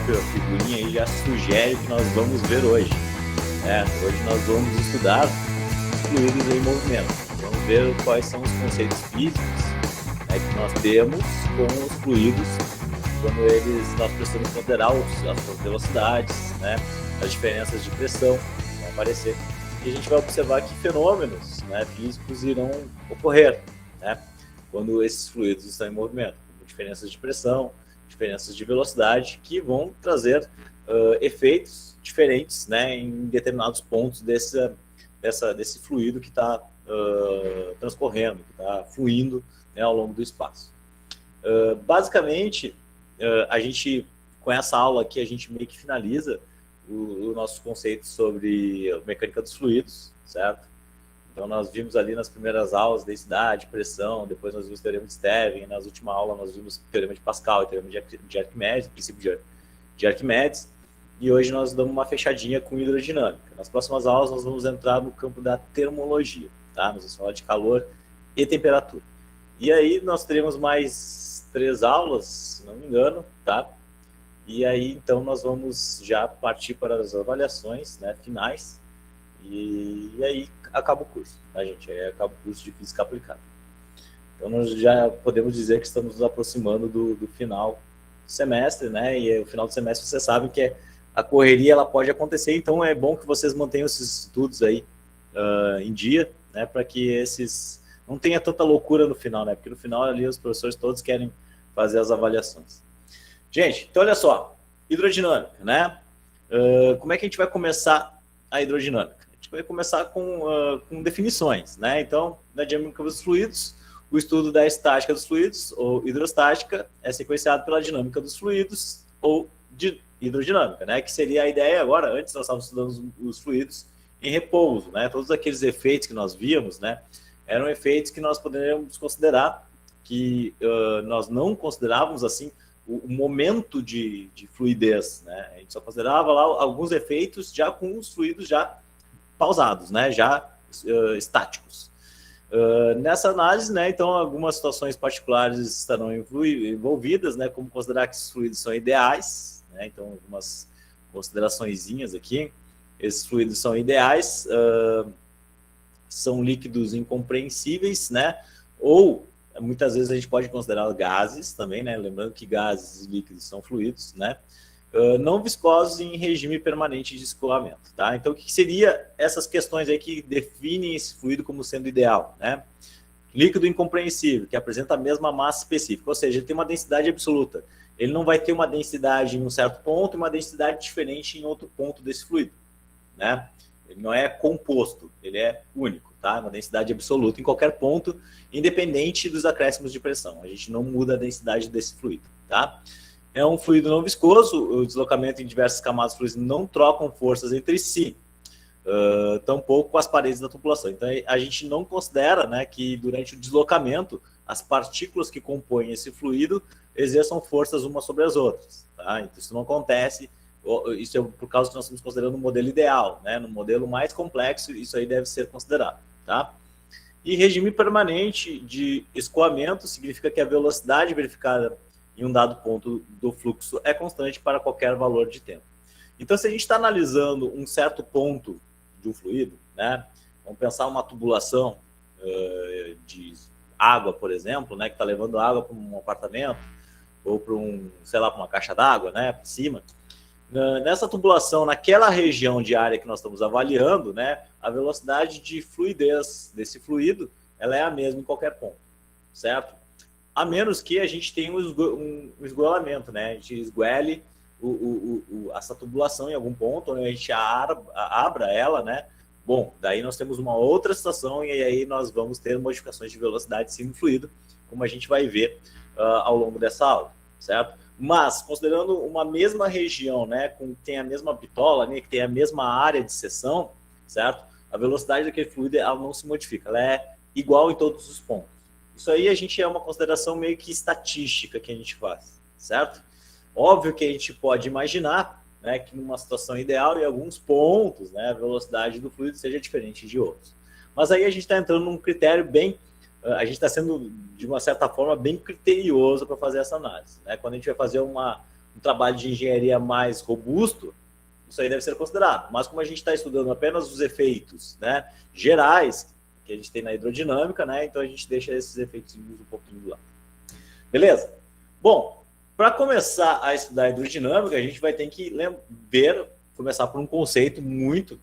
própria figurinha aí já sugere o que nós vamos ver hoje. Hoje nós vamos estudar os fluidos em movimento. Vamos ver quais são os conceitos físicos que nós temos com os fluidos quando nós precisamos considerar as suas velocidades, né, as diferenças de pressão que vão aparecer. E a gente vai observar que fenômenos, né, físicos irão ocorrer, né, quando esses fluidos estão em movimento, como diferenças de pressão, diferenças de velocidade, que vão trazer efeitos diferentes, né, em determinados pontos desse fluido que está transcorrendo, que está fluindo, né, ao longo do espaço. Basicamente, a gente, com essa aula aqui, a gente meio que finaliza o nosso conceito sobre a mecânica dos fluidos, certo? Então, nós vimos ali nas primeiras aulas densidade, pressão, depois nós vimos o teorema de Stevin, nas últimas aulas nós vimos o teorema de Pascal, o teorema de Arquimedes, o princípio de Arquimedes, e hoje nós damos uma fechadinha com hidrodinâmica. Nas próximas aulas nós vamos entrar no campo da termologia, tá? Nós vamos falar de calor e temperatura. E aí nós teremos mais 3 aulas, se não me engano, tá? E aí, então, nós vamos já partir para as avaliações, né, finais, e aí acaba o curso, tá, gente? Aí acaba o curso de Física Aplicada. Então, nós já podemos dizer que estamos nos aproximando do final do semestre, né? E o final do semestre, vocês sabem que a correria ela pode acontecer, então é bom que vocês mantenham esses estudos aí em dia, né? Para que não tenha tanta loucura no final, né? Porque no final ali os professores todos querem fazer as avaliações. Gente, então olha só, hidrodinâmica, né? Como é que a gente vai começar a hidrodinâmica? A gente vai começar com definições, né? Então, na dinâmica dos fluidos, o estudo da estática dos fluidos, ou hidrostática, é sequenciado pela dinâmica dos fluidos, ou de hidrodinâmica, né? Que seria a ideia agora, antes nós estávamos estudando os fluidos em repouso, né? Todos aqueles efeitos que nós víamos, né? Eram efeitos que nós poderíamos considerar, que nós não considerávamos assim, o momento de fluidez, né? A gente só considerava lá alguns efeitos já com os fluidos já pausados, né? Já estáticos. Nessa análise, né? Então, algumas situações particulares estarão envolvidas, né? Como considerar que esses fluidos são ideais, né? Então, algumas consideraçõezinhas aqui. Esses fluidos são ideais, são líquidos incompreensíveis, né? Ou muitas vezes a gente pode considerar gases também, né? Lembrando que gases e líquidos são fluidos, né? Não viscosos em regime permanente de escoamento, tá? Então, o que seria essas questões aí que definem esse fluido como sendo ideal, né? Líquido incompreensível, que apresenta a mesma massa específica, ou seja, ele tem uma densidade absoluta. Ele não vai ter uma densidade em um certo ponto e uma densidade diferente em outro ponto desse fluido, né? Ele não é composto, ele é único, tá? Uma densidade absoluta em qualquer ponto, independente dos acréscimos de pressão. A gente não muda a densidade desse fluido, tá? É um fluido não viscoso, o deslocamento em diversas camadas fluidas não trocam forças entre si, tampouco com as paredes da tubulação. Então, a gente não considera, né, que durante o deslocamento, as partículas que compõem esse fluido exerçam forças umas sobre as outras, tá? Então, isso não acontece. Isso é por causa que nós estamos considerando um modelo ideal, né? No modelo mais complexo, isso aí deve ser considerado, tá? E regime permanente de escoamento significa que a velocidade verificada em um dado ponto do fluxo é constante para qualquer valor de tempo. Então, se a gente está analisando um certo ponto de um fluido, né? Vamos pensar uma tubulação de água, por exemplo, né? Que está levando água para um apartamento ou para sei lá, para uma caixa d'água, né? Por cima. Nessa tubulação, naquela região de área que nós estamos avaliando, né, a velocidade de fluidez desse fluido, ela é a mesma em qualquer ponto, certo? A menos que a gente tenha um esgoelamento, né? A gente esguele essa tubulação em algum ponto, onde a gente abra ela, né? Bom, daí nós temos uma outra situação e aí nós vamos ter modificações de velocidade sim no fluido, como a gente vai ver ao longo dessa aula, certo? Mas, considerando uma mesma região, né, que tem a mesma bitola, né, que tem a mesma área de seção, certo? A velocidade daquele fluido ela não se modifica, ela é igual em todos os pontos. Isso aí a gente é uma consideração meio que estatística que a gente faz, certo? Óbvio que a gente pode imaginar, né, que numa situação ideal, em alguns pontos, né, a velocidade do fluido seja diferente de outros. Mas aí a gente está entrando num critério bem... A gente está sendo, de uma certa forma, bem criterioso para fazer essa análise, né? Quando a gente vai fazer uma um trabalho de engenharia mais robusto, isso aí deve ser considerado. Mas como a gente está estudando apenas os efeitos, né, gerais que a gente tem na hidrodinâmica, né, então a gente deixa esses efeitos um pouquinho lá. Beleza? Bom, para começar a estudar hidrodinâmica, a gente vai ter que começar por um conceito muito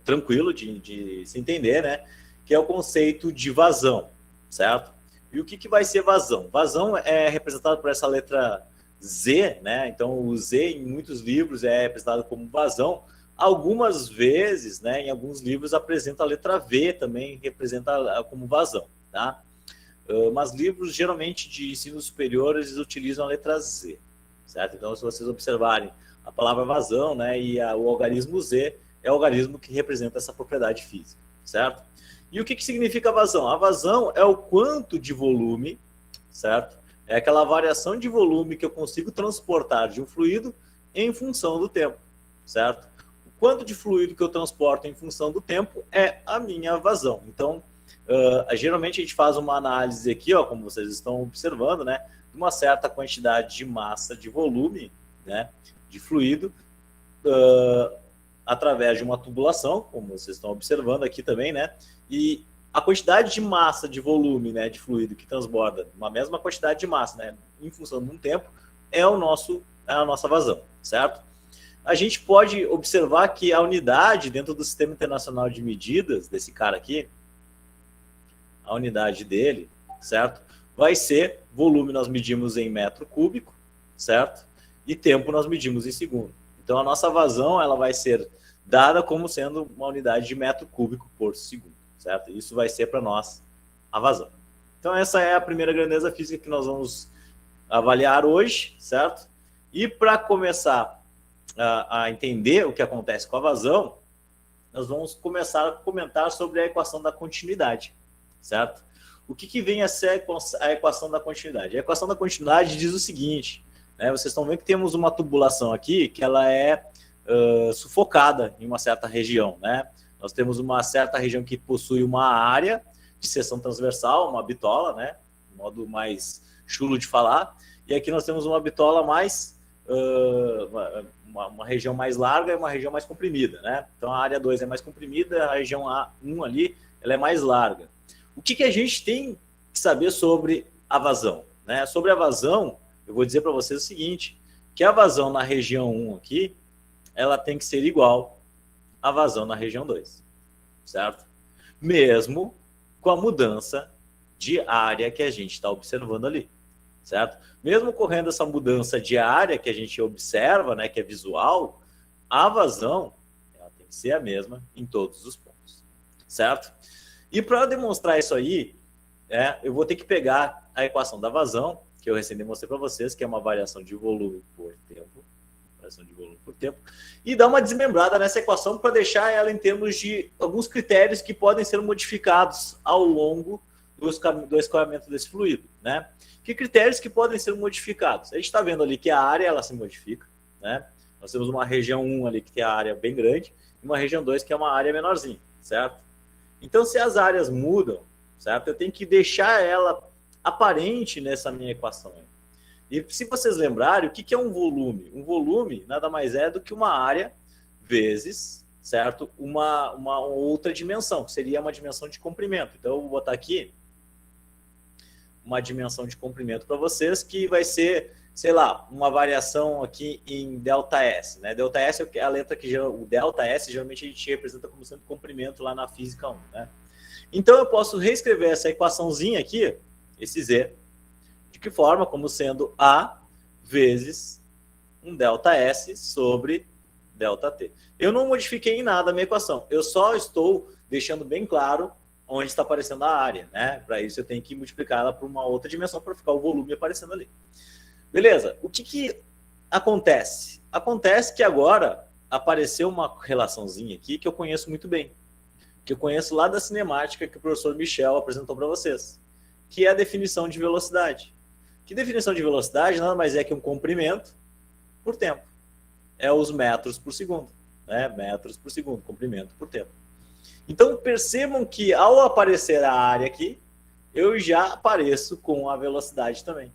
tranquilo de se entender, né, que é o conceito de vazão, certo? E o que vai ser vazão? Vazão é representado por essa letra Z, né? Então, o Z em muitos livros é representado como vazão. Algumas vezes, né, em alguns livros, apresenta a letra V também, representa como vazão, tá? Mas livros, geralmente, de ensino superior, eles utilizam a letra Z, certo? Então, se vocês observarem a palavra vazão, né, e o algarismo Z é o algarismo que representa essa propriedade física, certo? E o que significa vazão? A vazão é o quanto de volume, certo? É aquela variação de volume que eu consigo transportar de um fluido em função do tempo, certo? O quanto de fluido que eu transporto em função do tempo é a minha vazão. Então, geralmente a gente faz uma análise aqui, ó, como vocês estão observando, né, de uma certa quantidade de massa, de volume, né, de fluido, através de uma tubulação, como vocês estão observando aqui também, né, e a quantidade de massa, de volume, né, de fluido que transborda uma mesma quantidade de massa, né, em função de um tempo, é a nossa vazão, certo? A gente pode observar que a unidade dentro do Sistema Internacional de Medidas, desse cara aqui, a unidade dele, certo? Vai ser volume, nós medimos em metro cúbico, certo? E tempo nós medimos em segundo. Então, a nossa vazão, ela vai ser dada como sendo uma unidade de metro cúbico por segundo, certo? Isso vai ser para nós a vazão. Então, essa é a primeira grandeza física que nós vamos avaliar hoje, certo? E para começar a entender o que acontece com a vazão, nós vamos começar a comentar sobre a equação da continuidade, certo? O que vem a ser a equação da continuidade? A equação da continuidade diz o seguinte, né? Vocês estão vendo que temos uma tubulação aqui que ela é sufocada em uma certa região, né? Nós temos uma certa região que possui uma área de seção transversal, uma bitola, né? Um modo mais chulo de falar. E aqui nós temos uma bitola mais... uma região mais larga e uma região mais comprimida, né? Então, a área 2 é mais comprimida, a região A1 ali, ela é mais larga. O que a gente tem que saber sobre a vazão, né? Sobre a vazão, eu vou dizer para vocês o seguinte, que a vazão na região 1 aqui, ela tem que ser igual à vazão na região 2, certo? Mesmo com a mudança de área que a gente está observando ali, certo? Mesmo ocorrendo essa mudança de área que a gente observa, né, que é visual, a vazão, ela tem que ser a mesma em todos os pontos, certo? E para demonstrar isso aí, eu vou ter que pegar a equação da vazão, que eu recém demonstrei para vocês, que é uma variação de volume por tempo, e dar uma desmembrada nessa equação para deixar ela em termos de alguns critérios que podem ser modificados ao longo do escoamento desse fluido, né? Que critérios que podem ser modificados? A gente está vendo ali que a área ela se modifica, né? Nós temos uma região 1 ali que tem a área bem grande e uma região 2 que é uma área menorzinha, certo? Então, se as áreas mudam, certo? Eu tenho que deixar ela aparente nessa minha equação. E se vocês lembrarem, o que é um volume? Um volume nada mais é do que uma área vezes, certo? Uma outra dimensão, que seria uma dimensão de comprimento. Então, eu vou botar aqui uma dimensão de comprimento para vocês, que vai ser, sei lá, uma variação aqui em ΔS, né? ΔS é a letra que o ΔS geralmente a gente representa como sendo comprimento lá na física 1, né? Então eu posso reescrever essa equaçãozinha aqui, esse Z, de que forma? Como sendo A vezes um ΔS sobre ΔT. Eu não modifiquei em nada a minha equação, eu só estou deixando bem claro onde está aparecendo a área, né? Para isso eu tenho que multiplicar ela por uma outra dimensão para ficar o volume aparecendo ali. Beleza? O que acontece? Acontece que agora apareceu uma relaçãozinha aqui que eu conheço muito bem, que eu conheço lá da cinemática que o professor Michel apresentou para vocês, que é a definição de velocidade. Que definição de velocidade nada mais é que um comprimento por tempo. É os metros por segundo, né? Metros por segundo, comprimento por tempo. Então, percebam que ao aparecer a área aqui, eu já apareço com a velocidade também.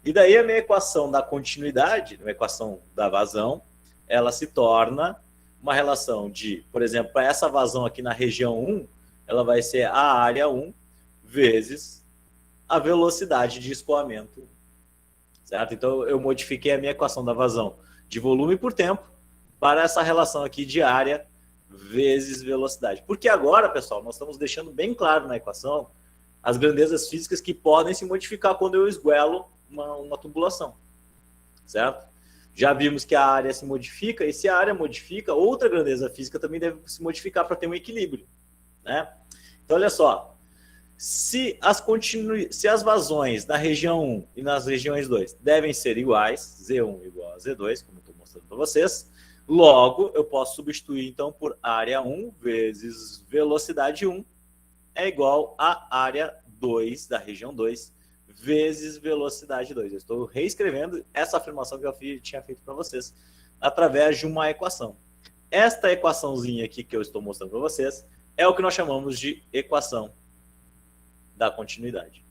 E daí a minha equação da continuidade, a equação da vazão, ela se torna uma relação de, por exemplo, para essa vazão aqui na região 1, ela vai ser a área 1 vezes a velocidade de escoamento. Certo? Então, eu modifiquei a minha equação da vazão de volume por tempo para essa relação aqui de área vezes velocidade. Porque agora, pessoal, nós estamos deixando bem claro na equação as grandezas físicas que podem se modificar quando eu esguelo uma tubulação. Certo? Já vimos que a área se modifica, e se a área modifica, outra grandeza física também deve se modificar para ter um equilíbrio. Né? Então, olha só. Se as vazões na região 1 e nas regiões 2 devem ser iguais, Z1 igual a Z2, como eu estou mostrando para vocês, logo eu posso substituir então por área 1 vezes velocidade 1 é igual a área 2 da região 2 vezes velocidade 2. Eu estou reescrevendo essa afirmação que eu tinha feito para vocês através de uma equação. Esta equaçãozinha aqui que eu estou mostrando para vocês é o que nós chamamos de equação da continuidade.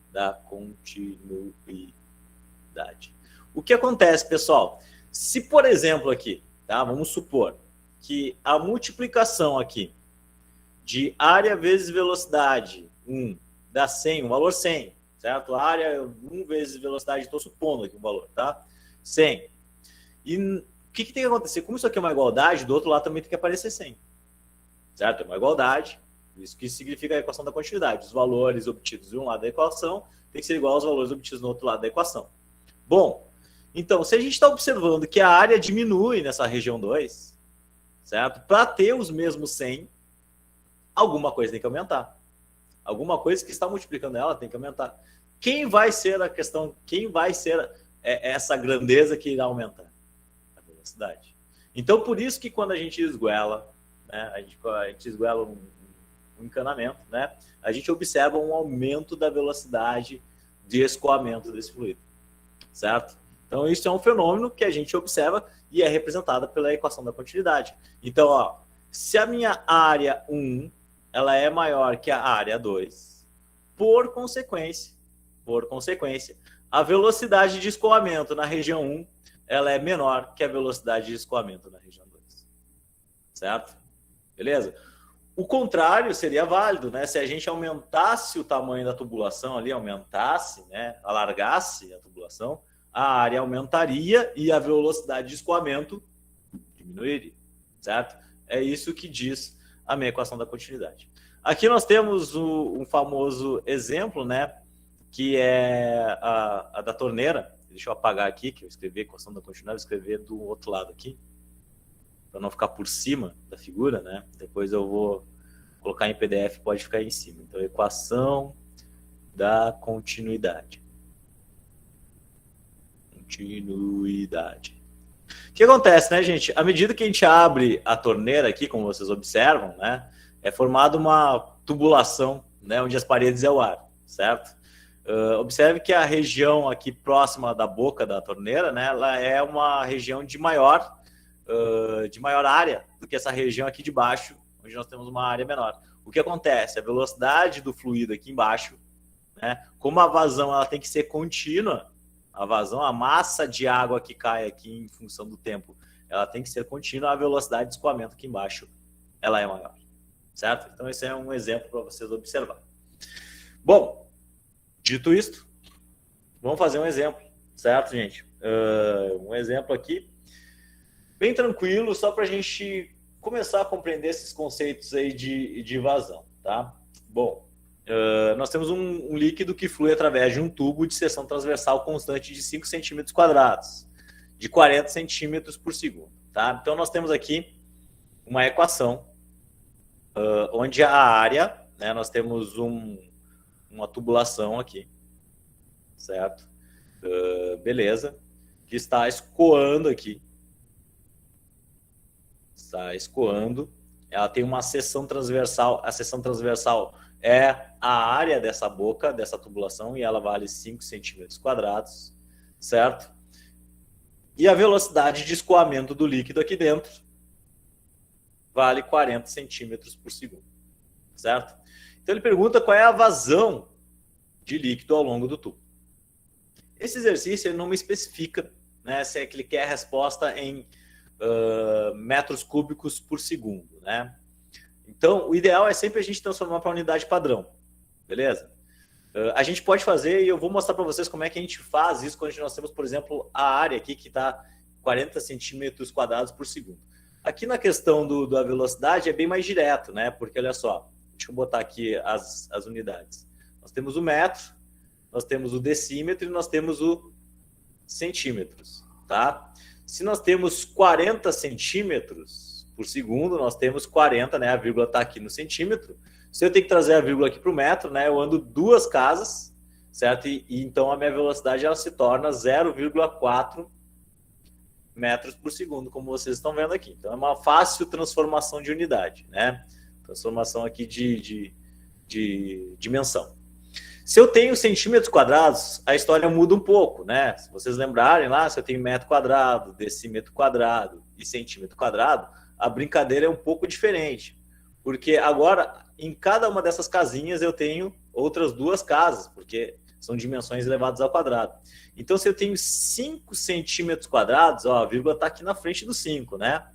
Da continuidade. O que acontece, pessoal? Se, por exemplo, aqui, tá? Vamos supor que a multiplicação aqui de área vezes velocidade 1 dá 100, um valor 100, certo? A área 1 vezes velocidade, estou supondo aqui um valor, tá? 100. E o que tem que acontecer? Como isso aqui é uma igualdade, do outro lado também tem que aparecer 100. Certo? É uma igualdade. Isso que significa a equação da continuidade. Os valores obtidos de um lado da equação tem que ser igual aos valores obtidos no outro lado da equação. Bom, então, se a gente está observando que a área diminui nessa região 2, certo? Para ter os mesmos 100, alguma coisa tem que aumentar. Alguma coisa que está multiplicando ela tem que aumentar. Quem vai ser a questão, quem vai ser essa grandeza que irá aumentar? A velocidade. Então, por isso que quando a gente esguela, né, a gente esguela um encanamento, né, a gente observa um aumento da velocidade de escoamento desse fluido, certo? Então, isso é um fenômeno que a gente observa e é representado pela equação da continuidade. Então, ó, se a minha área 1 ela é maior que a área 2, por consequência, a velocidade de escoamento na região 1 ela é menor que a velocidade de escoamento na região 2. Certo? Beleza? O contrário seria válido, né? Se a gente aumentasse o tamanho da tubulação ali, aumentasse, né? Alargasse a tubulação, a área aumentaria e a velocidade de escoamento diminuiria, certo? É isso que diz a minha equação da continuidade. Aqui nós temos um famoso exemplo, né? Que é a da torneira. Deixa eu apagar aqui, que eu escrevi a equação da continuidade, vou escrever do outro lado aqui, para não ficar por cima da figura, né? Depois eu vou colocar em PDF, pode ficar em cima. Então, equação da continuidade. Continuidade. O que acontece, né, gente? À medida que a gente abre a torneira aqui, como vocês observam, né, é formada uma tubulação, né, onde as paredes é o ar, certo? Observe que a região aqui próxima da boca da torneira, né, ela é uma região de maior área do que essa região aqui de baixo, onde nós temos uma área menor. O que acontece? A velocidade do fluido aqui embaixo, né, como a vazão ela tem que ser contínua, a vazão, a massa de água que cai aqui em função do tempo, ela tem que ser contínua, a velocidade de escoamento aqui embaixo, ela é maior. Certo? Então, esse é um exemplo para vocês observar. Bom, dito isto, vamos fazer um exemplo, certo, gente? Um exemplo aqui, bem tranquilo, só para a gente começar a compreender esses conceitos aí de vazão, tá? Bom, nós temos um líquido que flui através de um tubo de seção transversal constante de 5 centímetros quadrados, de 40 centímetros por segundo, tá? Então, nós temos aqui uma equação onde a área, né, nós temos uma tubulação aqui, certo? Beleza. Que está escoando aqui. Está escoando. Ela tem uma seção transversal. A seção transversal é a área dessa boca, dessa tubulação, e ela vale 5 centímetros quadrados, certo? E a velocidade de escoamento do líquido aqui dentro vale 40 centímetros por segundo, certo? Então ele pergunta qual é a vazão de líquido ao longo do tubo, Esse exercício ele não me especifica, né, se é que ele quer a resposta em metros cúbicos por segundo, né? Então, o ideal é sempre a gente transformar para a unidade padrão, beleza? A gente pode fazer, e eu vou mostrar para vocês como é que a gente faz isso quando nós temos, por exemplo, a área aqui que está 40 centímetros quadrados por segundo. Aqui na questão da velocidade é bem mais direto, né? Porque olha só, deixa eu botar aqui as unidades. Nós temos o metro, nós temos o decímetro e nós temos o centímetros, tá? Se nós temos 40 centímetros por segundo, nós temos 40, né? A vírgula está aqui no centímetro. Se eu tenho que trazer a vírgula aqui para o metro, né? Eu ando 2 casas, certo? E então a minha velocidade ela se torna 0,4 metros por segundo, como vocês estão vendo aqui. Então é uma fácil transformação de unidade, né? Transformação aqui de dimensão. Se eu tenho centímetros quadrados, a história muda um pouco, né? Se vocês lembrarem lá, se eu tenho metro quadrado, decímetro quadrado e centímetro quadrado, a brincadeira é um pouco diferente. Porque agora, em cada uma dessas casinhas, eu tenho outras 2 casas, porque são dimensões elevadas ao quadrado. Então, se eu tenho 5 centímetros quadrados, ó, a vírgula está aqui na frente do 5, né?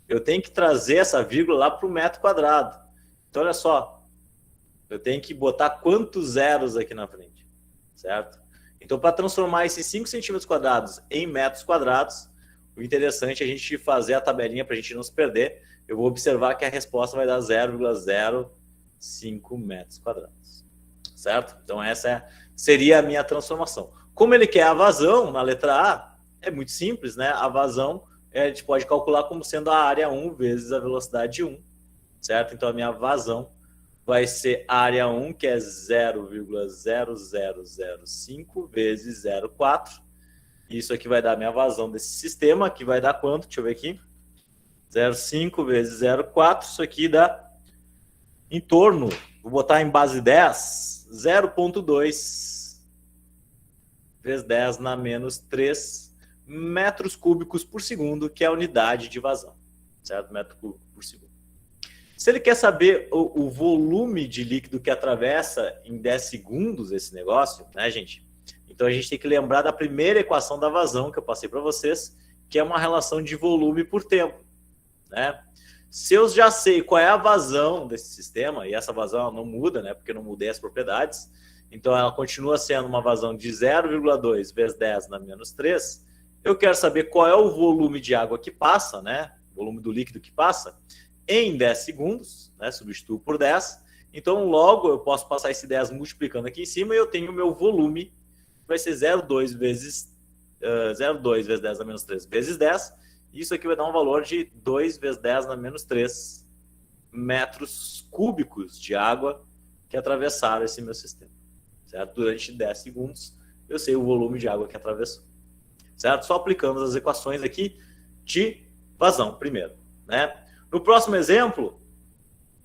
Eu tenho que trazer essa vírgula lá para o metro quadrado. Então, olha só, eu tenho que botar quantos zeros aqui na frente, certo? Então, para transformar esses 5 centímetros quadrados em metros quadrados, o interessante é a gente fazer a tabelinha para a gente não se perder. Eu vou observar que a resposta vai dar 0,05 metros quadrados, certo? Então, essa seria a minha transformação. Como ele quer a vazão na letra A, é muito simples, né? A vazão a gente pode calcular como sendo a área 1 vezes a velocidade 1, certo? Então, a minha vazão vai ser a área 1, que é 0,0005 vezes 0,4. Isso aqui vai dar a minha vazão desse sistema, que vai dar quanto? Deixa eu ver aqui. 0,5 vezes 0,4, isso aqui dá em torno, vou botar em base 10, 0,2 vezes 10 na menos 3 metros cúbicos por segundo, que é a unidade de vazão, certo? Metro cúbico por segundo. Se ele quer saber o volume de líquido que atravessa em 10 segundos esse negócio, né, gente? Então a gente tem que lembrar da primeira equação da vazão que eu passei para vocês, que é uma relação de volume por tempo, né? Se eu já sei qual é a vazão desse sistema, e essa vazão não muda, né, porque eu não mudei as propriedades, então ela continua sendo uma vazão de 0,2 vezes 10 na menos 3, eu quero saber qual é o volume de água que passa, né, o volume do líquido que passa, em 10 segundos, né, substituo por 10, então logo eu posso passar esse 10 multiplicando aqui em cima e eu tenho o meu volume, que vai ser 0,2 vezes 10 na menos 3 vezes 10, isso aqui vai dar um valor de 2 vezes 10 na menos 3 metros cúbicos de água que atravessaram esse meu sistema, certo? Durante 10 segundos eu sei o volume de água que atravessou, certo? Só aplicando as equações aqui de vazão primeiro, né? No próximo exemplo,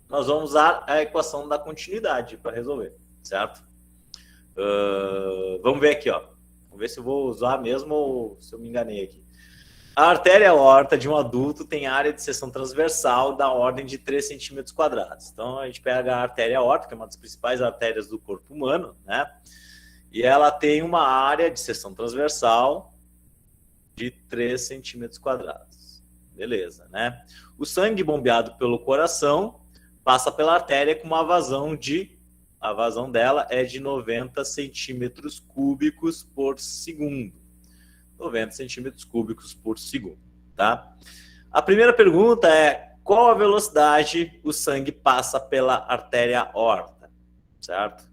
nós vamos usar a equação da continuidade para resolver, certo? Vamos ver aqui, ó. Vamos ver se eu vou usar mesmo ou se eu me enganei aqui. A artéria aorta de um adulto tem área de seção transversal da ordem de 3 centímetros quadrados. Então, a gente pega a artéria aorta, que é uma das principais artérias do corpo humano, né? E ela tem uma área de seção transversal de 3 centímetros quadrados. Beleza, né? O sangue bombeado pelo coração passa pela artéria com uma vazão a vazão dela é de 90 centímetros cúbicos por segundo. 90 centímetros cúbicos por segundo, tá? A primeira pergunta é: qual a velocidade o sangue passa pela artéria aorta, certo?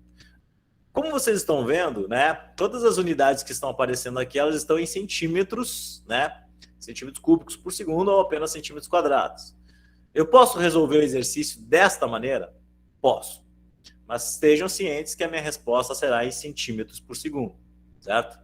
Como vocês estão vendo, né? Todas as unidades que estão aparecendo aqui, elas estão em centímetros, né? Centímetros cúbicos por segundo ou apenas centímetros quadrados. Eu posso resolver o exercício desta maneira? Posso. Mas estejam cientes que a minha resposta será em centímetros por segundo, certo?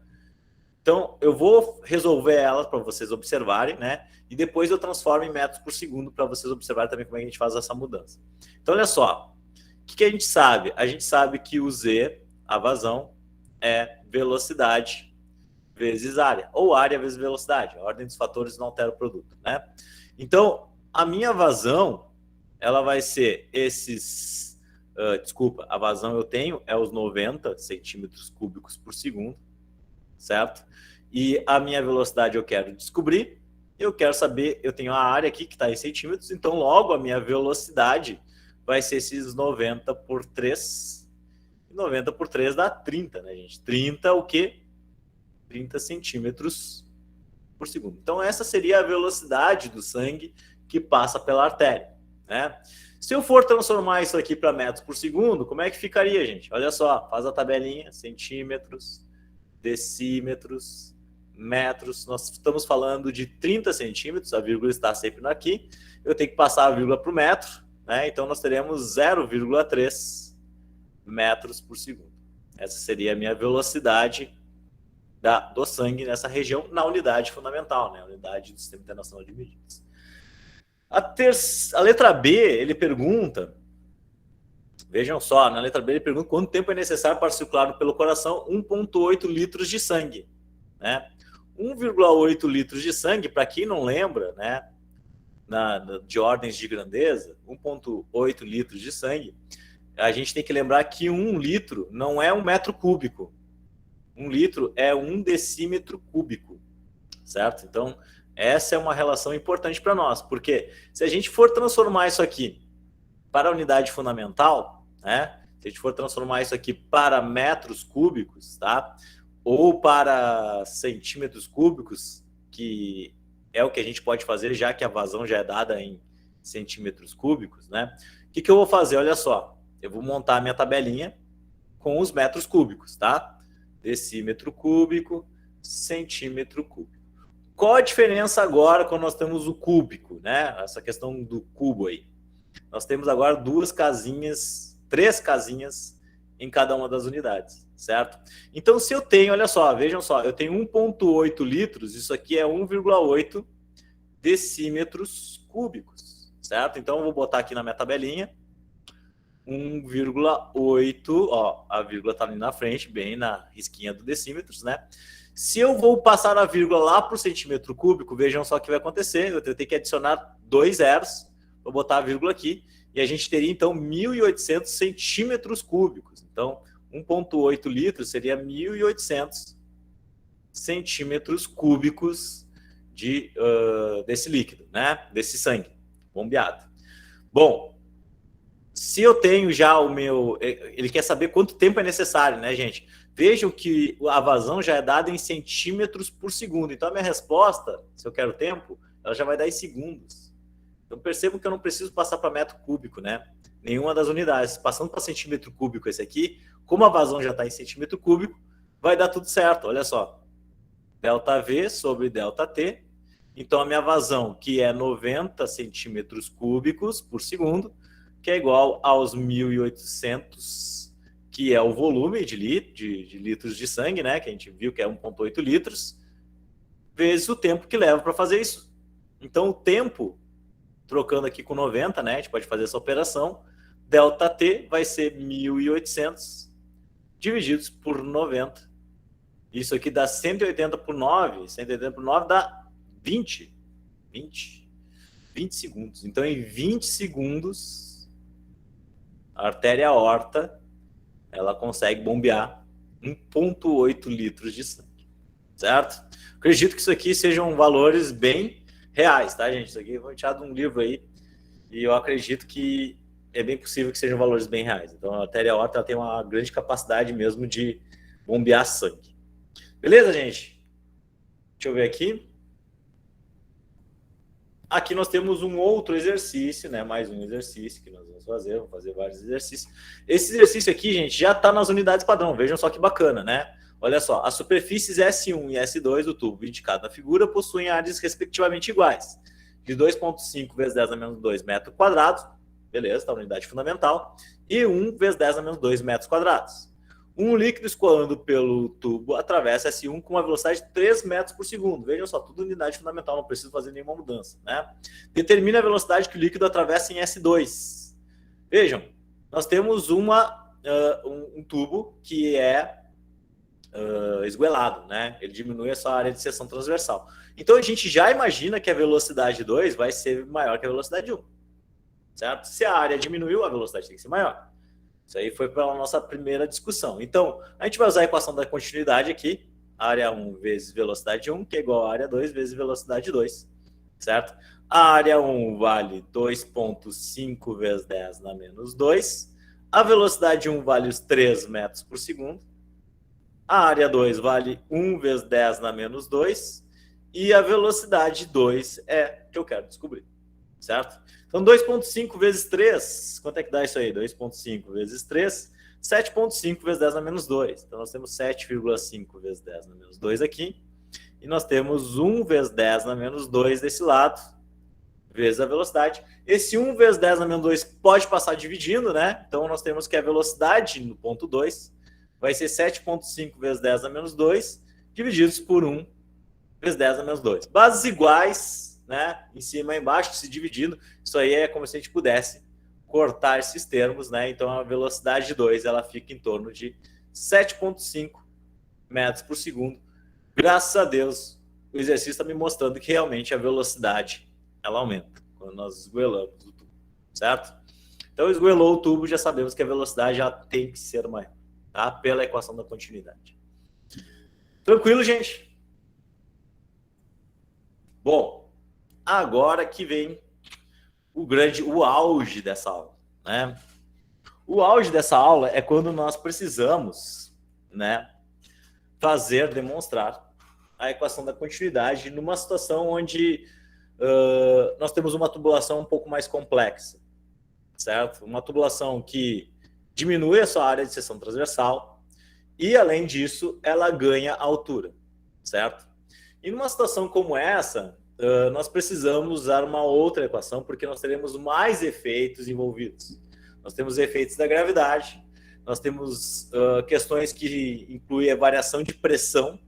Então, eu vou resolver ela para vocês observarem, né? E depois eu transformo em metros por segundo para vocês observarem também como é que a gente faz essa mudança. Então, olha só. O que a gente sabe? A gente sabe que o Z, a vazão, é velocidade vezes área, ou área vezes velocidade. A ordem dos fatores não altera o produto, né? Então, a minha vazão, ela vai ser esses... a vazão eu tenho é os 90 centímetros cúbicos por segundo, certo? E a minha velocidade eu quero descobrir, eu quero saber, eu tenho a área aqui que está em centímetros, então logo a minha velocidade vai ser esses 90 por 3. 90 por 3 dá 30, né, gente? 30 o quê? 30 centímetros por segundo. Então essa seria a velocidade do sangue que passa pela artéria, né? Se eu for transformar isso aqui para metros por segundo, como é que ficaria, gente? Olha só, faz a tabelinha, centímetros, decímetros, metros. Nós estamos falando de 30 centímetros, a vírgula está sempre aqui. Eu tenho que passar a vírgula para o metro, né? Então nós teremos 0,3 metros por segundo. Essa seria a minha velocidade do sangue nessa região, na unidade fundamental, né? A unidade do Sistema Internacional de Medidas. A letra B, ele pergunta, vejam só, na letra B ele pergunta quanto tempo é necessário para circular pelo coração 1,8 litros de sangue, né? 1,8 litros de sangue, para quem não lembra, né, de ordens de grandeza, 1,8 litros de sangue, a gente tem que lembrar que 1 litro não é 1 metro cúbico. 1 litro é 1 decímetro cúbico, certo? Então, essa é uma relação importante para nós, porque se a gente for transformar isso aqui para a unidade fundamental, né? Se a gente for transformar isso aqui para metros cúbicos, tá? Ou para centímetros cúbicos, que é o que a gente pode fazer, já que a vazão já é dada em centímetros cúbicos, né? O que eu vou fazer? Olha só, eu vou montar a minha tabelinha com os metros cúbicos, tá? Decímetro cúbico, centímetro cúbico. Qual a diferença agora quando nós temos o cúbico, né? Essa questão do cubo aí. Nós temos agora 2 casinhas, 3 casinhas em cada uma das unidades, certo? Então, se eu tenho, olha só, vejam só, eu tenho 1,8 litros, isso aqui é 1,8 decímetros cúbicos, certo? Então, eu vou botar aqui na minha tabelinha 1,8, ó, a vírgula está ali na frente, bem na risquinha do decímetros, né? Se eu vou passar a vírgula lá para o centímetro cúbico, vejam só o que vai acontecer. Eu tenho que adicionar 2 zeros, vou botar a vírgula aqui, e a gente teria, então, 1.800 centímetros cúbicos. Então, 1,8 litros seria 1.800 centímetros cúbicos desse líquido, né? Desse sangue bombeado. Bom, se eu tenho já o meu... Ele quer saber quanto tempo é necessário, né, gente? Vejam que a vazão já é dada em centímetros por segundo. Então, a minha resposta, se eu quero tempo, ela já vai dar em segundos. Então, percebam que eu não preciso passar para metro cúbico, né? Nenhuma das unidades. Passando para centímetro cúbico esse aqui, como a vazão já está em centímetro cúbico, vai dar tudo certo. Olha só. ΔV sobre ΔT. Então, a minha vazão, que é 90 centímetros cúbicos por segundo, que é igual aos 1.800, que é o volume de litros de sangue, né? Que a gente viu que é 1,8 litros, vezes o tempo que leva para fazer isso. Então, o tempo, trocando aqui com 90, né? A gente pode fazer essa operação. ΔT vai ser 1.800 divididos por 90. Isso aqui dá 180 por 9. 180 por 9 dá 20 segundos. Então, em 20 segundos, a artéria aorta, ela consegue bombear 1,8 litros de sangue, certo? Acredito que isso aqui sejam valores bem reais, tá, gente? Isso aqui foi tirado de um livro aí, e eu acredito que é bem possível que sejam valores bem reais. Então, a artéria aorta ela tem uma grande capacidade mesmo de bombear sangue. Beleza, gente? Deixa eu ver aqui. Aqui nós temos um outro exercício, né? Mais um exercício que nós vamos fazer vários exercícios. Esse exercício aqui, gente, já está nas unidades padrão. Vejam só que bacana, né? Olha só, as superfícies S1 e S2 do tubo indicado na figura possuem áreas respectivamente iguais, de 2,5 vezes 10 a menos 2 metros quadrados, beleza, tá, unidade fundamental, e 1 vezes 10 a menos 2 metros quadrados. Um líquido escoando pelo tubo atravessa S1 com uma velocidade de 3 metros por segundo. Vejam só, tudo unidade fundamental, não preciso fazer nenhuma mudança, né? Determina a velocidade que o líquido atravessa em S2. Vejam, nós temos um tubo que é esguelado, né? Ele diminui a sua área de seção transversal. Então, a gente já imagina que a velocidade 2 vai ser maior que a velocidade 1, certo? Se a área diminuiu, a velocidade tem que ser maior. Isso aí foi para a nossa primeira discussão. Então, a gente vai usar a equação da continuidade aqui, área 1 vezes velocidade 1, que é igual a área 2 vezes velocidade 2, certo? A área 1 vale 2,5 vezes 10 na menos 2. A velocidade 1 vale os 3 metros por segundo. A área 2 vale 1 vezes 10 na menos 2. E a velocidade 2 é o que eu quero descobrir, certo? Então, 2,5 vezes 3, quanto é que dá isso aí? 2,5 vezes 3, 7,5 vezes 10 na menos 2. Então, nós temos 7,5 vezes 10 na menos 2 aqui. E nós temos 1 vezes 10 na menos 2 desse lado, vezes a velocidade. Esse 1 vezes 10 na menos 2 pode passar dividindo, né? Então, nós temos que a velocidade no ponto 2 vai ser 7,5 vezes 10 na menos 2, divididos por 1 vezes 10 na menos 2. Bases iguais, né? Em cima e embaixo, se dividindo. Isso aí é como se a gente pudesse cortar esses termos, né? Então, a velocidade de 2 ela fica em torno de 7,5 metros por segundo. Graças a Deus, o exercício está me mostrando que realmente a velocidade ela aumenta quando nós esgoelamos o tubo, certo? Então, esgoelou o tubo, já sabemos que a velocidade já tem que ser maior, tá? Pela equação da continuidade. Tranquilo, gente? Bom, agora que vem o auge dessa aula, né? O auge dessa aula é quando nós precisamos, né, demonstrar a equação da continuidade numa situação onde nós temos uma tubulação um pouco mais complexa, certo? Uma tubulação que diminui a sua área de seção transversal e, além disso, ela ganha altura, certo? E numa situação como essa, nós precisamos usar uma outra equação, porque nós teremos mais efeitos envolvidos. Nós temos efeitos da gravidade, nós temos questões que incluem a variação de pressão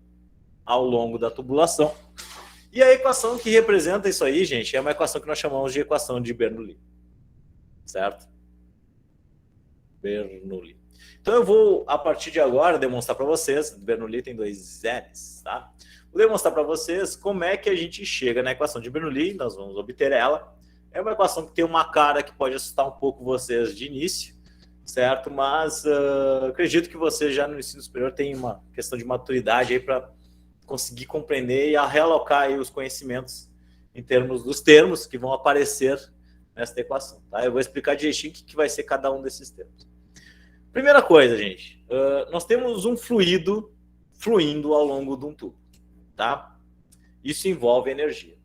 ao longo da tubulação. E a equação que representa isso aí, gente, é uma equação que nós chamamos de equação de Bernoulli, certo? Bernoulli. Então eu vou, a partir de agora, demonstrar para vocês, Bernoulli tem 2 L's, tá? Vou demonstrar para vocês como é que a gente chega na equação de Bernoulli, nós vamos obter ela. É uma equação que tem uma cara que pode assustar um pouco vocês de início, certo? Mas acredito que você já no ensino superior tem uma questão de maturidade aí para conseguir compreender e realocar aí os conhecimentos em termos dos termos que vão aparecer nessa equação, tá? Eu vou explicar direitinho o que vai ser cada um desses termos. Primeira coisa, gente, nós temos um fluido fluindo ao longo de um tubo, tá? Isso envolve energia.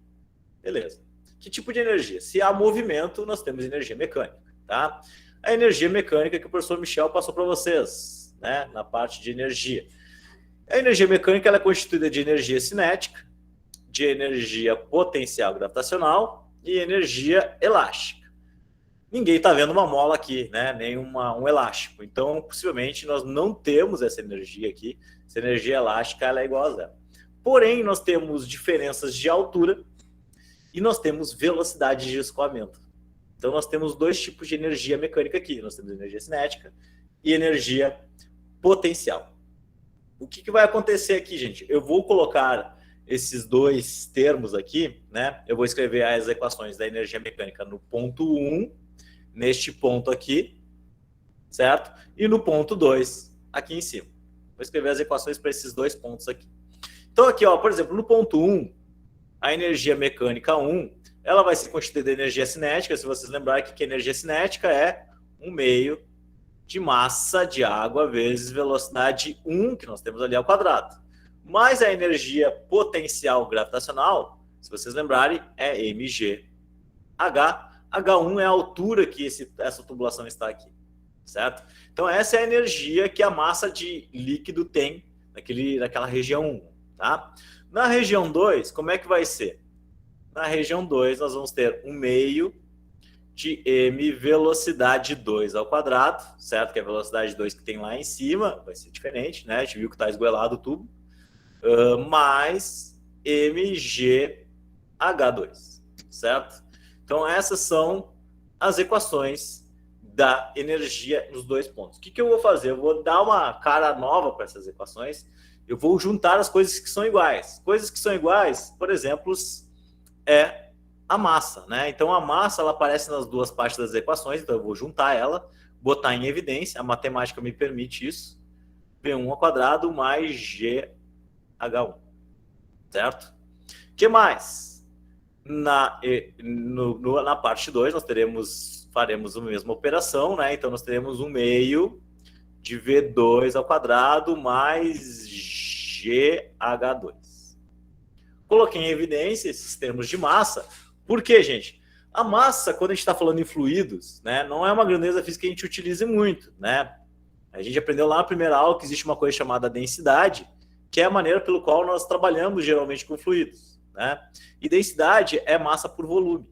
Beleza. Que tipo de energia? Se há movimento, nós temos energia mecânica, tá? A energia mecânica que o professor Michel passou para vocês, né, na parte de energia. A energia mecânica ela é constituída de energia cinética, de energia potencial gravitacional e energia elástica. Ninguém está vendo uma mola aqui, né? Nem um elástico. Então, possivelmente, nós não temos essa energia aqui. Essa energia elástica ela é igual a zero. Porém, nós temos diferenças de altura e nós temos velocidade de escoamento. Então, nós temos 2 tipos de energia mecânica aqui. Nós temos energia cinética e energia potencial. O que vai acontecer aqui, gente? Eu vou colocar esses 2 termos aqui, né? Eu vou escrever as equações da energia mecânica no ponto 1, neste ponto aqui, certo? E no ponto 2, aqui em cima. Vou escrever as equações para esses 2 pontos aqui. Então, aqui, ó, por exemplo, no ponto 1, a energia mecânica 1, ela vai ser constituída de energia cinética. Se vocês lembrarem que a energia cinética é 1/2 de massa de água vezes velocidade 1, que nós temos ali ao quadrado. Mais a energia potencial gravitacional, se vocês lembrarem, é mgh. H1 é a altura que essa tubulação está aqui, certo? Então, essa é a energia que a massa de líquido tem naquela região 1, tá? Na região 2, como é que vai ser? Na região 2, nós vamos ter 1/2 de m velocidade 2 ao quadrado, certo? Que é a velocidade 2 que tem lá em cima, vai ser diferente, né? A gente viu que está esgoelado o tubo. Mais mgh2, certo? Então, essas são as equações da energia nos 2 pontos. O que eu vou fazer? Eu vou dar uma cara nova para essas equações. Eu vou juntar as coisas que são iguais. Coisas que são iguais, por exemplo, é a massa, né? Então, a massa ela aparece nas 2 partes das equações, então eu vou juntar ela, botar em evidência, a matemática me permite isso. P1 ao quadrado mais G certo? O que mais? Na parte 2, faremos a mesma operação, né? Então, nós teremos 1 meio de V2 ao quadrado mais GH2. Coloquei em evidência esses termos de massa. Por quê, gente? A massa, quando a gente está falando em fluidos, né, não é uma grandeza física que a gente utilize muito, né? A gente aprendeu lá na primeira aula que existe uma coisa chamada densidade, que é a maneira pelo qual nós trabalhamos geralmente com fluidos, né? E densidade é massa por volume.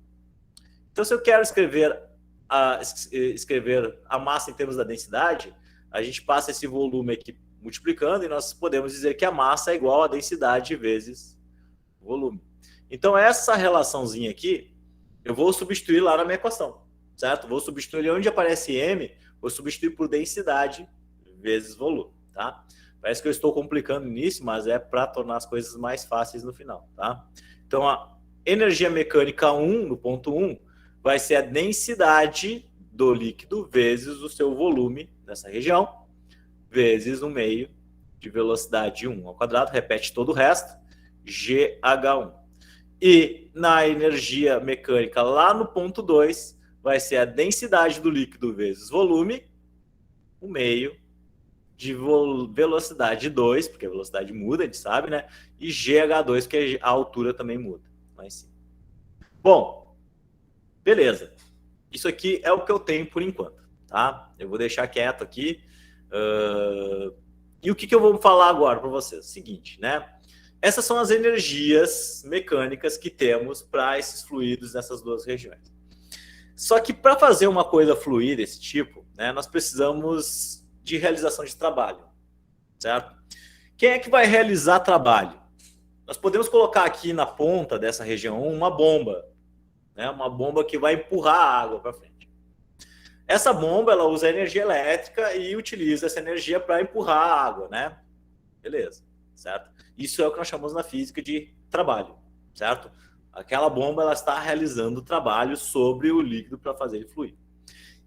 Então, se eu quero escrever a massa em termos da densidade, a gente passa esse volume aqui multiplicando e nós podemos dizer que a massa é igual a densidade vezes volume. Então, essa relaçãozinha aqui, eu vou substituir lá na minha equação, certo? Vou substituir onde aparece M, vou substituir por densidade vezes volume, tá? Parece que eu estou complicando nisso, mas é para tornar as coisas mais fáceis no final, tá? Então, a energia mecânica 1, no ponto 1, vai ser a densidade do líquido vezes o seu volume nessa região, vezes 1 meio de velocidade 1 ao quadrado, repete todo o resto, GH1. E na energia mecânica lá no ponto 2, vai ser a densidade do líquido vezes volume, 1 meio de velocidade 2, porque a velocidade muda, a gente sabe, né? E GH2, porque a altura também muda. Mas sim. Bom, beleza. Isso aqui é o que eu tenho por enquanto, tá? Eu vou deixar quieto aqui. E o que eu vou falar agora para vocês? Seguinte, né? Essas são as energias mecânicas que temos para esses fluidos nessas duas regiões. Só que para fazer uma coisa fluir desse tipo, né, nós precisamos de realização de trabalho, certo? Quem é que vai realizar trabalho? Nós podemos colocar aqui na ponta dessa região uma bomba, né, uma bomba que vai empurrar a água para frente. Essa bomba, ela usa energia elétrica e utiliza essa energia para empurrar a água, né? Beleza, certo? Isso é o que nós chamamos na física de trabalho, certo? Aquela bomba, ela está realizando trabalho sobre o líquido para fazer ele fluir.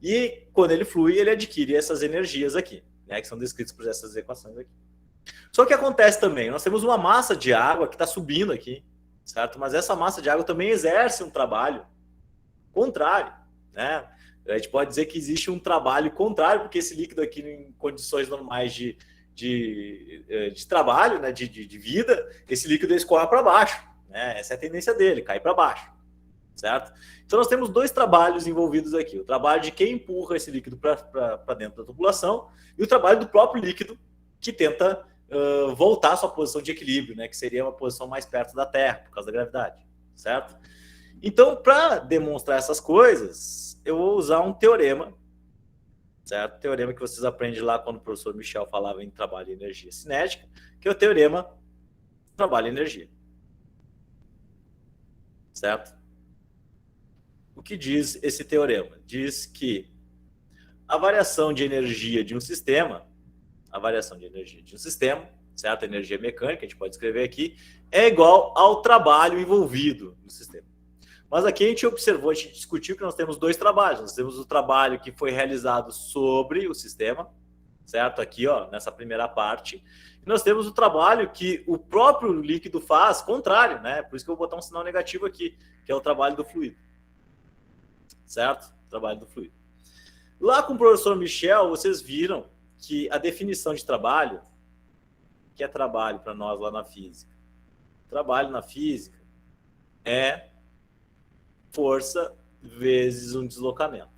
E quando ele flui, ele adquire essas energias aqui, né, que são descritas por essas equações aqui. Só que acontece também, nós temos uma massa de água que está subindo aqui, certo? Mas essa massa de água também exerce um trabalho contrário, né? A gente pode dizer que existe um trabalho contrário, porque esse líquido aqui, em condições normais de trabalho, né, de vida, esse líquido escorre para baixo, né? Essa é a tendência dele, cair para baixo, certo? Então nós temos dois trabalhos envolvidos aqui, o trabalho de quem empurra esse líquido para dentro da tubulação e o trabalho do próprio líquido que tenta voltar à sua posição de equilíbrio, né, que seria uma posição mais perto da Terra, por causa da gravidade, certo? Então, para demonstrar essas coisas, eu vou usar um teorema, certo? Teorema que vocês aprendem lá quando o professor Michel falava em trabalho e energia cinética, que é o teorema trabalho e energia, certo? O que diz esse teorema? Diz que a variação de energia de um sistema, certo? A energia mecânica, a gente pode escrever aqui, é igual ao trabalho envolvido no sistema. Mas aqui a gente observou, a gente discutiu que nós temos dois trabalhos. Nós temos o trabalho que foi realizado sobre o sistema, certo? Aqui, ó, nessa primeira parte. E nós temos o trabalho que o próprio líquido faz, contrário, né? Por isso que eu vou botar um sinal negativo aqui, que é o trabalho do fluido. Certo? Trabalho do fluido. Lá com o professor Michel, vocês viram que a definição de trabalho, que é trabalho para nós lá na física, trabalho na física é força vezes um deslocamento.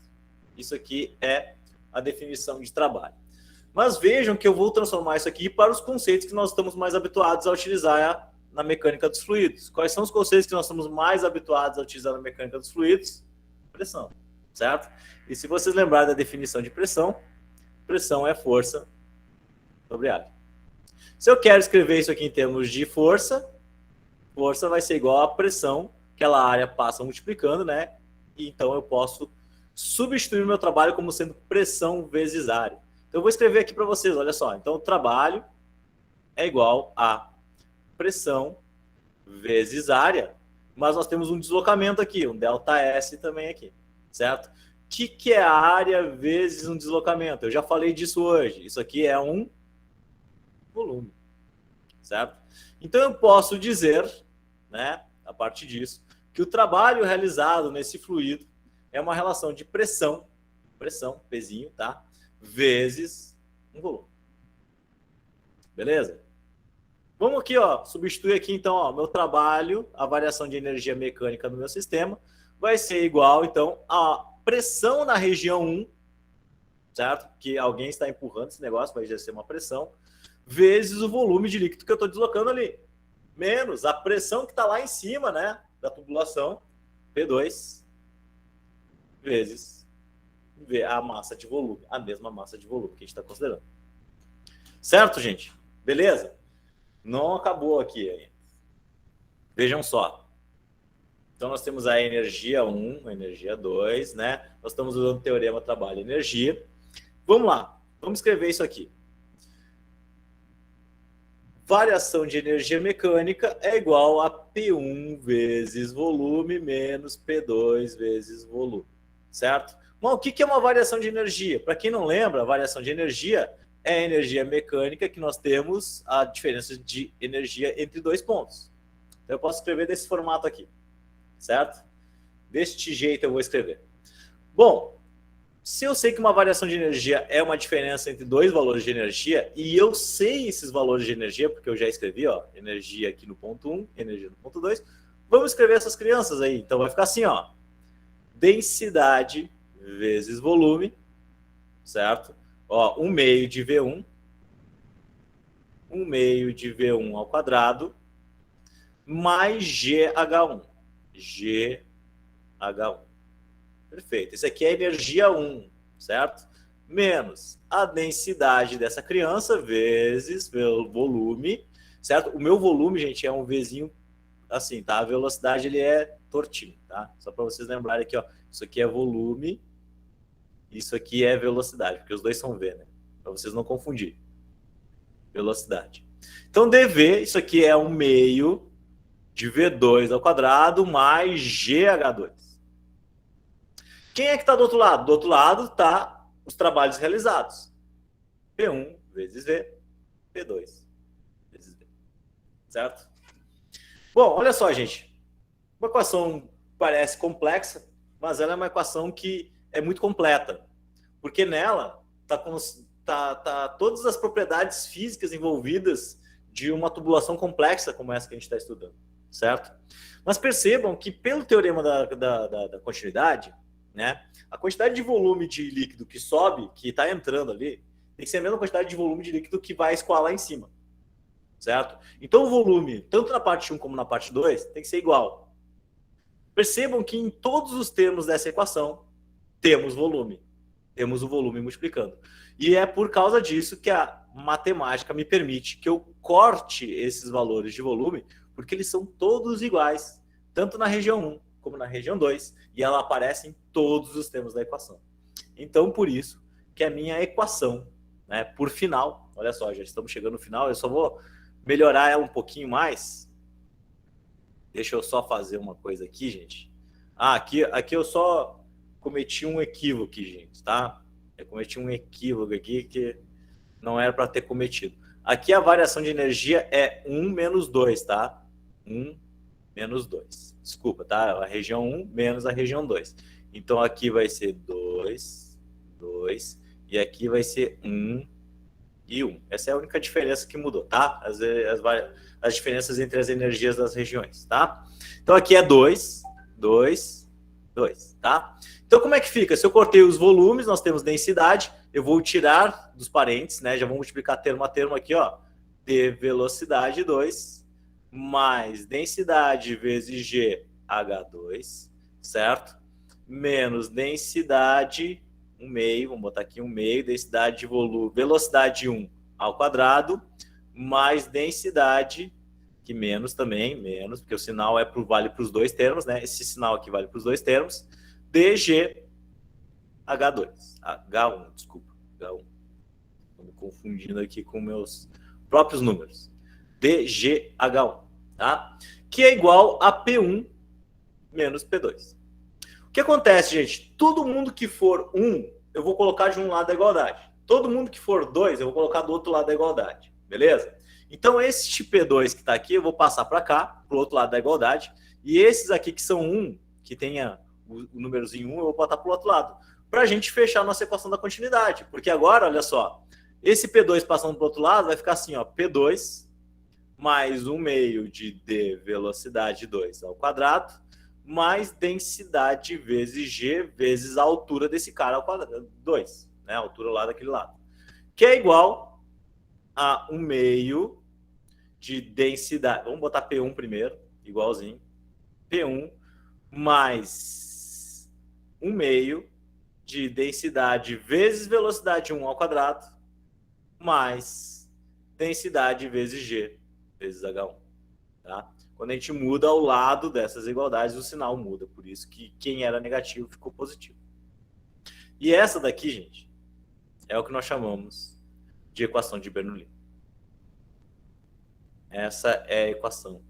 Isso aqui é a definição de trabalho. Mas vejam que eu vou transformar isso aqui para os conceitos que nós estamos mais habituados a utilizar na mecânica dos fluidos. Quais são os conceitos que nós estamos mais habituados a utilizar na mecânica dos fluidos? Pressão, certo? E se vocês lembrarem da definição de pressão, pressão é força sobre área. Se eu quero escrever isso aqui em termos de força, força vai ser igual a pressão, aquela área passa multiplicando, né? E então eu posso substituir o meu trabalho como sendo pressão vezes área. Então eu vou escrever aqui para vocês, olha só. Então o trabalho é igual a pressão vezes área, mas nós temos um deslocamento aqui, um ΔS também aqui, certo? O que é a área vezes um deslocamento? Eu já falei disso hoje. Isso aqui é um volume, certo? Então eu posso dizer, né, a partir disso, que o trabalho realizado nesse fluido é uma relação de pressão, Pzinho, tá? Vezes um volume. Beleza? Vamos aqui, ó, substituir aqui então, ó, meu trabalho, a variação de energia mecânica do meu sistema vai ser igual, então, a pressão na região 1, certo? Que alguém está empurrando esse negócio, vai exercer uma pressão, vezes o volume de líquido que eu estou deslocando ali. Menos a pressão que está lá em cima, né, da tubulação, P2, vezes a massa de volume, a mesma massa de volume que a gente está considerando. Certo, gente? Beleza? Não acabou aqui ainda. Vejam só. Então, nós temos a energia 1, a energia 2, né? Nós estamos usando o teorema trabalho-energia. Vamos lá. Vamos escrever isso aqui. Variação de energia mecânica é igual a P1 vezes volume menos P2 vezes volume. Certo? Bom, o que é uma variação de energia? Para quem não lembra, a variação de energia é a energia mecânica que nós temos a diferença de energia entre dois pontos. Então, eu posso escrever desse formato aqui, certo? Deste jeito eu vou escrever. Bom, se eu sei que uma variação de energia é uma diferença entre dois valores de energia, e eu sei esses valores de energia, porque eu já escrevi, ó, energia aqui no ponto 1, energia no ponto 2, vamos escrever essas crianças aí. Então, vai ficar assim, ó, densidade vezes volume, certo? Ó, 1 meio de V1, 1 meio de V1 ao quadrado, mais GH1. GH1. Perfeito. Isso aqui é energia 1, certo? Menos a densidade dessa criança vezes o volume, certo? O meu volume, gente, é um Vzinho assim, tá? A velocidade, ele é tortinho, tá? Só para vocês lembrarem aqui, ó. Isso aqui é volume, isso aqui é velocidade, porque os dois são V, né? Para vocês não confundirem. Velocidade. Então, dV, isso aqui é 1 meio de V2 ao quadrado mais GH2. Quem é que está do outro lado? Do outro lado está os trabalhos realizados. P1 vezes V, P2 vezes V. Certo? Bom, olha só, gente. Uma equação parece complexa, mas ela é uma equação que é muito completa. Porque nela tá todas as propriedades físicas envolvidas de uma tubulação complexa como essa que a gente está estudando. Certo? Mas percebam que pelo teorema da continuidade, né, a quantidade de volume de líquido que sobe, que está entrando ali, tem que ser a mesma quantidade de volume de líquido que vai escoar lá em cima. Certo? Então o volume, tanto na parte 1 como na parte 2, tem que ser igual. Percebam que em todos os termos dessa equação, temos volume. Temos o volume multiplicando. E é por causa disso que a matemática me permite que eu corte esses valores de volume, porque eles são todos iguais, tanto na região 1 como na região 2, e ela aparece em todos os termos da equação. Então, por isso que a minha equação, né, por final, olha só, já estamos chegando no final, eu só vou melhorar ela um pouquinho mais. Deixa eu só fazer uma coisa aqui, gente. Aqui eu só cometi um equívoco aqui, gente, tá? Eu cometi um equívoco aqui que não era para ter cometido. Aqui a variação de energia é 1 menos 2, tá? 1 menos 2. Desculpa, tá? A região 1 menos a região 2. Então, aqui vai ser 2, 2, e aqui vai ser 1 e 1. Essa é a única diferença que mudou, tá? As diferenças entre as energias das regiões, tá? Então, aqui é 2, 2, 2, tá? Então, como é que fica? Se eu cortei os volumes, nós temos densidade, eu vou tirar dos parênteses, né? Já vou multiplicar termo a termo aqui, ó. De velocidade 2, mais densidade vezes GH2, certo? Menos densidade, 1 meio, vamos botar aqui 1 meio, densidade de volume, velocidade 1 ao quadrado, mais densidade, que menos também, menos, porque o sinal vale para os dois termos, né? Esse sinal aqui vale para os dois termos, DGH2, H1, desculpa, H1. Estou me confundindo aqui com meus próprios números. DGH1, tá? Que é igual a P1 menos P2. O que acontece, gente? Todo mundo que for 1, eu vou colocar de um lado da igualdade. Todo mundo que for 2, eu vou colocar do outro lado da igualdade. Beleza? Então, esse P2 que está aqui, eu vou passar para cá, para o outro lado da igualdade, e esses aqui que são 1, que tenha o númerozinho 1, eu vou botar para o outro lado, para a gente fechar a nossa equação da continuidade. Porque agora, olha só, esse P2 passando para o outro lado vai ficar assim, ó, P2 mais 1 meio de D velocidade 2 ao quadrado, mais densidade vezes G vezes a altura desse cara ao quadrado, 2, né, a altura lá daquele lado, que é igual a 1 meio de densidade, vamos botar P1 primeiro, igualzinho, P1 mais 1 meio de densidade vezes velocidade 1 ao quadrado, mais densidade vezes G vezes H1. Tá? Quando a gente muda ao lado dessas igualdades, o sinal muda. Por isso que quem era negativo ficou positivo. E essa daqui, gente, é o que nós chamamos de equação de Bernoulli. Essa é a equação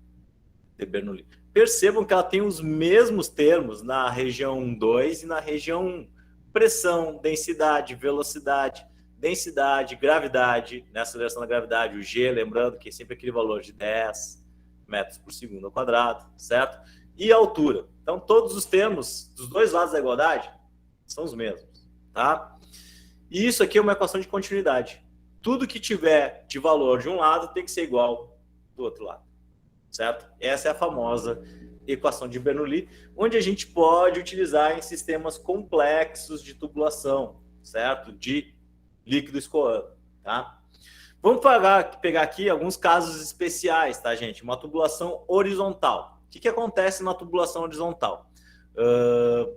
de Bernoulli. Percebam que ela tem os mesmos termos na região 2 e na região 1. Pressão, densidade, velocidade, densidade, gravidade, na aceleração da gravidade, o G, lembrando que é sempre aquele valor de 10 metros por segundo ao quadrado, certo? E a altura. Então, todos os termos dos dois lados da igualdade são os mesmos, tá? E isso aqui é uma equação de continuidade. Tudo que tiver de valor de um lado tem que ser igual do outro lado, certo? Essa é a famosa equação de Bernoulli, onde a gente pode utilizar em sistemas complexos de tubulação, certo? De líquido escoando, tá? Vamos pegar aqui alguns casos especiais, tá, gente? Uma tubulação horizontal. O que acontece na tubulação horizontal?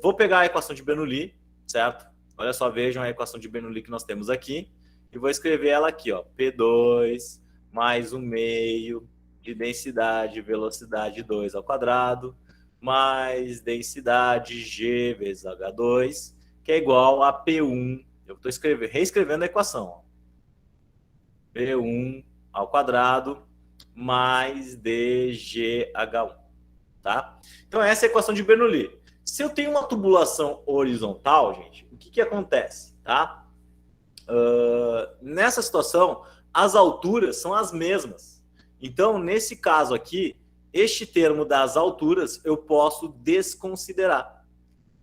Vou pegar a equação de Bernoulli, certo? Olha só, vejam a equação de Bernoulli que nós temos aqui. E vou escrever ela aqui, ó. P2 mais 1 meio de densidade velocidade 2 ao quadrado, mais densidade G vezes H2, que é igual a P1. Eu estou reescrevendo a equação. Ó. P1 ao quadrado mais DGH1. Tá? Então, essa é a equação de Bernoulli. Se eu tenho uma tubulação horizontal, gente, o que acontece? Tá? Nessa situação, as alturas são as mesmas. Então, nesse caso aqui, este termo das alturas eu posso desconsiderar.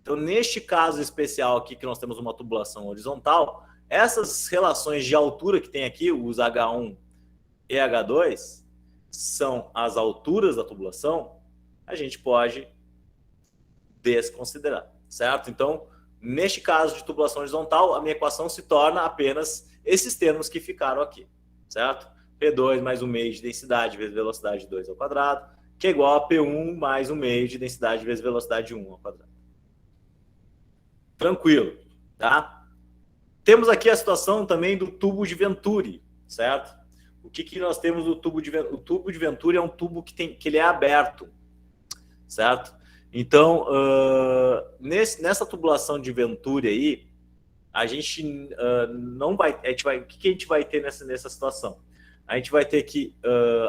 Então, neste caso especial aqui, que nós temos uma tubulação horizontal, essas relações de altura que tem aqui, os H1 e H2, são as alturas da tubulação, a gente pode desconsiderar, certo? Então, neste caso de tubulação horizontal, a minha equação se torna apenas esses termos que ficaram aqui, certo? P2 mais 1 meio de densidade vezes velocidade 2 ao quadrado, que é igual a P1 mais 1 meio de densidade vezes velocidade 1 ao quadrado. Tranquilo, tá? Temos aqui a situação também do tubo de Venturi, certo? O que nós temos no tubo de Venturi? O tubo de Venturi é um tubo que ele é aberto, certo? Então, nessa tubulação de Venturi aí, a gente não vai... o que a gente vai ter nessa situação? A gente vai ter que,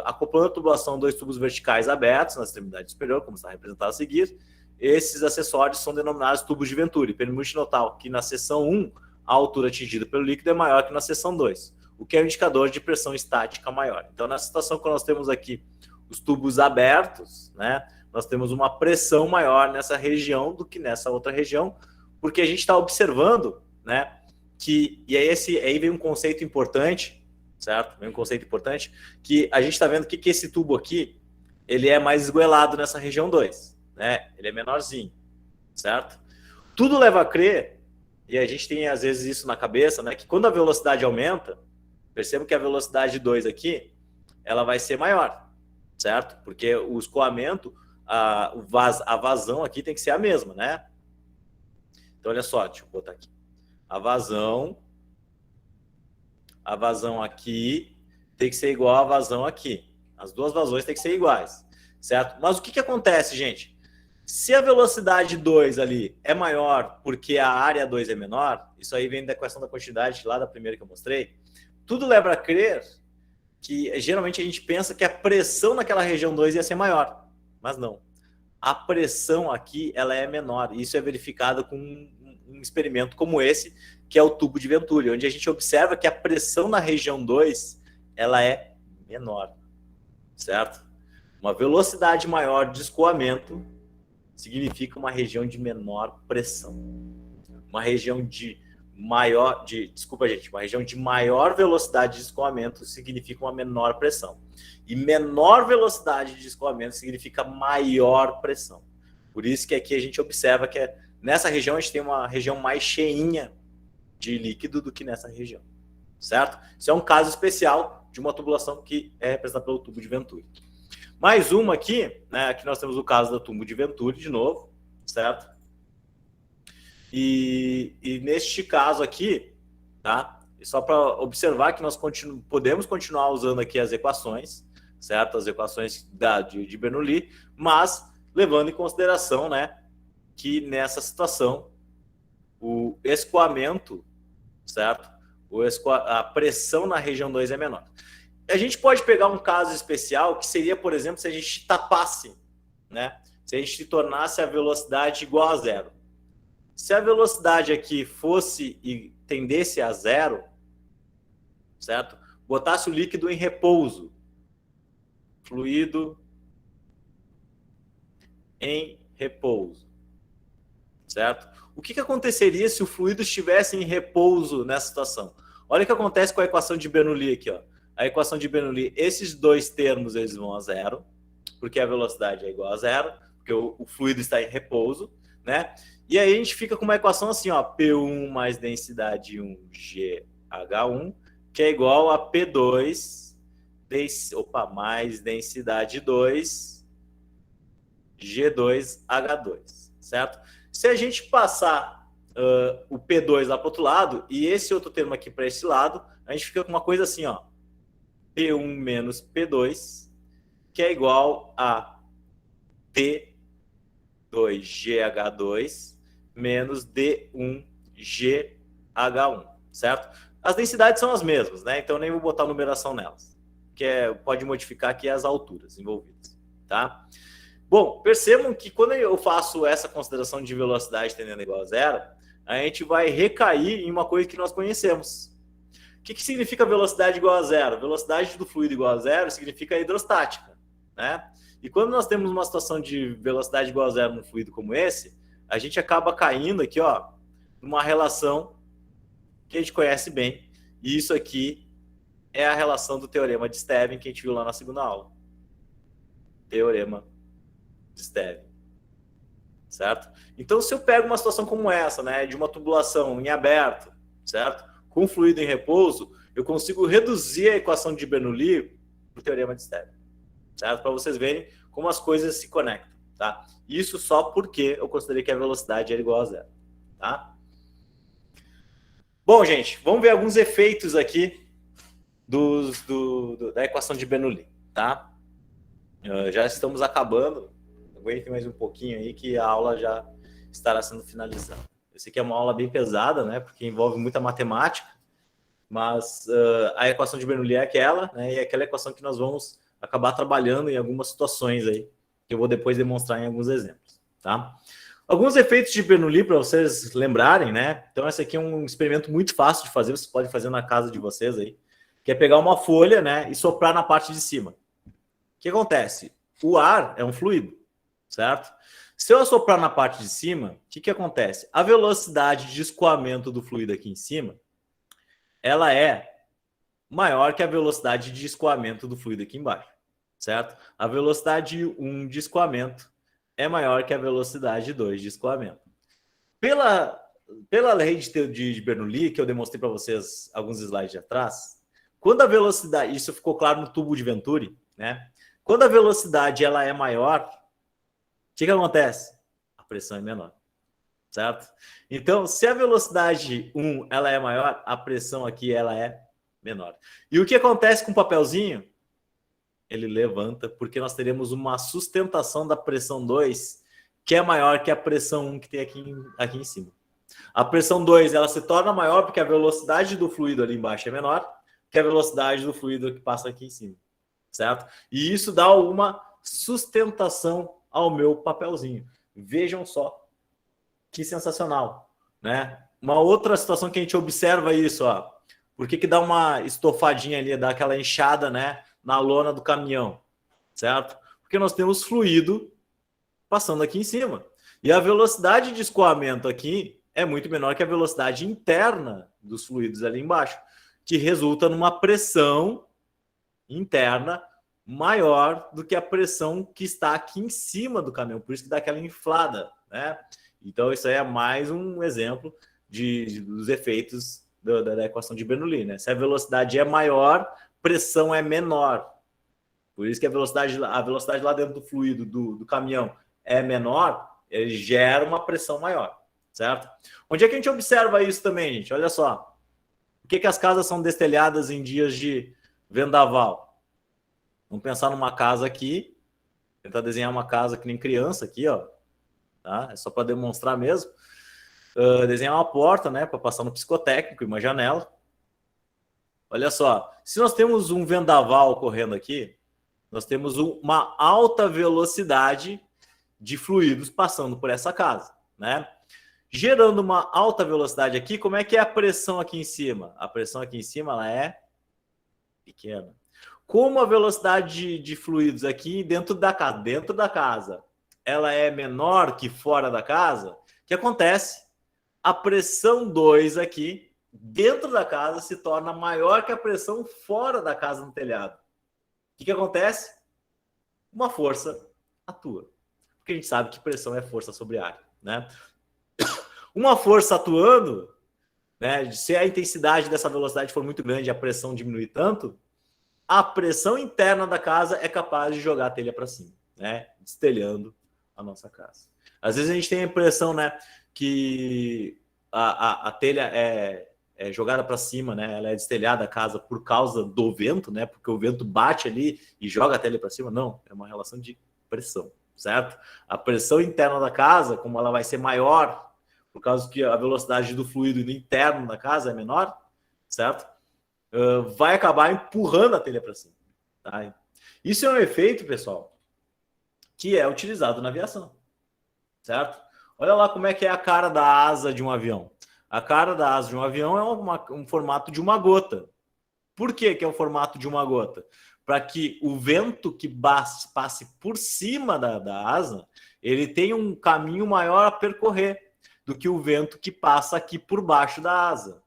acoplando a tubulação, dois tubos verticais abertos na extremidade superior, como está representado a seguir. Esses acessórios são denominados tubos de Venturi. Permite notar que na seção 1, a altura atingida pelo líquido é maior que na seção 2, o que é um indicador de pressão estática maior. Então, nessa situação que nós temos aqui os tubos abertos, né, nós temos uma pressão maior nessa região do que nessa outra região, porque a gente está observando, né, que... E aí vem um conceito importante, certo? Vem um conceito importante, que a gente está vendo que esse tubo aqui, ele é mais esgoelado nessa região 2. Né? Ele é menorzinho, certo? Tudo leva a crer, e a gente tem às vezes isso na cabeça, né? Que quando a velocidade aumenta, perceba que a velocidade 2 aqui, ela vai ser maior, certo? Porque o escoamento, a vazão aqui tem que ser a mesma, né? Então, olha só, deixa eu botar aqui. A vazão aqui tem que ser igual à vazão aqui. As duas vazões têm que ser iguais, certo? Mas o que acontece, gente? Se a velocidade 2 ali é maior porque a área 2 é menor, isso aí vem da equação da quantidade lá da primeira que eu mostrei, tudo leva a crer que geralmente a gente pensa que a pressão naquela região 2 ia ser maior, mas não. A pressão aqui ela é menor, e isso é verificado com um experimento como esse, que é o tubo de Venturi, onde a gente observa que a pressão na região 2 ela é menor, certo? Uma velocidade maior de escoamento significa uma região de menor pressão. Uma região de maior, uma região de maior velocidade de escoamento significa uma menor pressão. E menor velocidade de escoamento significa maior pressão. Por isso que aqui a gente observa que nessa região a gente tem uma região mais cheinha de líquido do que nessa região, certo? Isso é um caso especial de uma tubulação que é representada pelo tubo de Venturi. Mais uma aqui, né? Aqui nós temos o caso do tubo de Venturi de novo, certo? E neste caso aqui, tá? E só para observar que nós podemos continuar usando aqui as equações, certo? As equações de Bernoulli, mas levando em consideração, né, que nessa situação o escoamento, certo? A pressão na região 2 é menor. A gente pode pegar um caso especial que seria, por exemplo, se a gente tapasse, né? Se a gente tornasse a velocidade igual a zero. Se a velocidade aqui fosse e tendesse a zero, certo? Botasse o líquido em repouso. Fluido em repouso, certo? O que aconteceria se o fluido estivesse em repouso nessa situação? Olha o que acontece com a equação de Bernoulli aqui, ó. A equação de Bernoulli, esses dois termos eles vão a zero, porque a velocidade é igual a zero, porque o fluido está em repouso, né? E aí a gente fica com uma equação assim, ó, P1 mais densidade 1 GH1, que é igual a P2 mais densidade 2 G2H2, certo? Se a gente passar o P2 lá para o outro lado e esse outro termo aqui para esse lado, a gente fica com uma coisa assim, ó, P1 menos P2, que é igual a T2GH2 menos D1GH1, certo? As densidades são as mesmas, né? Então nem vou botar numeração nelas, que pode modificar aqui as alturas envolvidas, tá? Bom, percebam que quando eu faço essa consideração de velocidade tendendo igual a zero, a gente vai recair em uma coisa que nós conhecemos. O que significa velocidade igual a zero? Velocidade do fluido igual a zero significa hidrostática, né? E quando nós temos uma situação de velocidade igual a zero num fluido como esse, a gente acaba caindo aqui, ó, numa relação que a gente conhece bem. E isso aqui é a relação do teorema de Stevin que a gente viu lá na segunda aula. Teorema de Stevin, certo? Então, se eu pego uma situação como essa, né, de uma tubulação em aberto, certo? Com fluido em repouso, eu consigo reduzir a equação de Bernoulli para o teorema de Stevin, certo? Para vocês verem como as coisas se conectam, tá? Isso só porque eu considerei que a velocidade era igual a zero, tá? Bom, gente, vamos ver alguns efeitos aqui da equação de Bernoulli, tá? Já estamos acabando. Aguente mais um pouquinho aí que a aula já estará sendo finalizada. Essa aqui é uma aula bem pesada, né? Porque envolve muita matemática, mas a equação de Bernoulli é aquela, né? E é aquela equação que nós vamos acabar trabalhando em algumas situações aí, que eu vou depois demonstrar em alguns exemplos, tá? Alguns efeitos de Bernoulli para vocês lembrarem, né? Então, esse aqui é um experimento muito fácil de fazer, vocês podem fazer na casa de vocês aí, que é pegar uma folha, né, e soprar na parte de cima. O que acontece? O ar é um fluido, certo? Se eu assoprar na parte de cima, o que acontece? A velocidade de escoamento do fluido aqui em cima, ela é maior que a velocidade de escoamento do fluido aqui embaixo, certo? A velocidade 1 de escoamento é maior que a velocidade 2 de escoamento. Pela lei de Bernoulli, que eu demonstrei para vocês alguns slides atrás, quando a velocidade, isso ficou claro no tubo de Venturi, né? Quando a velocidade ela é maior, o que acontece? A pressão é menor, certo? Então, se a velocidade 1 ela é maior, a pressão aqui ela é menor. E o que acontece com o papelzinho? Ele levanta, porque nós teremos uma sustentação da pressão 2, que é maior que a pressão 1 que tem aqui em cima. A pressão 2 ela se torna maior porque a velocidade do fluido ali embaixo é menor que a velocidade do fluido que passa aqui em cima, certo? E isso dá uma sustentação ao meu papelzinho. Vejam só que sensacional, né? Uma outra situação que a gente observa isso, ó. Por que dá uma estofadinha ali, dá aquela inchada, né? na lona do caminhão, certo? Porque nós temos fluido passando aqui em cima. E a velocidade de escoamento aqui é muito menor que a velocidade interna dos fluidos ali embaixo, que resulta numa pressão interna maior do que a pressão que está aqui em cima do caminhão, por isso que dá aquela inflada, né? Então isso aí é mais um exemplo dos efeitos da equação de Bernoulli, né? Se a velocidade é maior, pressão é menor. Por isso que a velocidade lá dentro do fluido do caminhão é menor, ele gera uma pressão maior, certo? Onde é que a gente observa isso também, gente? Olha só. Por que as casas são destelhadas em dias de vendaval? Vamos pensar numa casa aqui, tentar desenhar uma casa que nem criança aqui, ó. Tá? É só para demonstrar mesmo. Desenhar uma porta, né, para passar no psicotécnico e uma janela. Olha só, se nós temos um vendaval ocorrendo aqui, nós temos uma alta velocidade de fluidos passando por essa casa, né? Gerando uma alta velocidade aqui, como é que é a pressão aqui em cima? A pressão aqui em cima ela é pequena. Como a velocidade de fluidos aqui dentro da casa, ela é menor que fora da casa, o que acontece? A pressão 2 aqui dentro da casa se torna maior que a pressão fora da casa no telhado. O que acontece? Uma força atua. Porque a gente sabe que pressão é força sobre área, né? Uma força atuando, né? Se a intensidade dessa velocidade for muito grande e a pressão diminuir tanto, a pressão interna da casa é capaz de jogar a telha para cima, né? Destelhando a nossa casa. Às vezes a gente tem a impressão, né, que a telha é jogada para cima, né? Ela é destelhada a casa por causa do vento, né? Porque o vento bate ali e joga a telha para cima. Não, é uma relação de pressão, certo? A pressão interna da casa, como ela vai ser maior, por causa que a velocidade do fluido interno da casa é menor, certo? Vai acabar empurrando a telha para cima. Tá? Isso é um efeito, pessoal, que é utilizado na aviação, certo? Olha lá como é que é a cara da asa de um avião. A cara da asa de um avião é um formato de uma gota. Por que é o formato de uma gota? Para que o vento que passe por cima da asa, ele tenha um caminho maior a percorrer do que o vento que passa aqui por baixo da asa.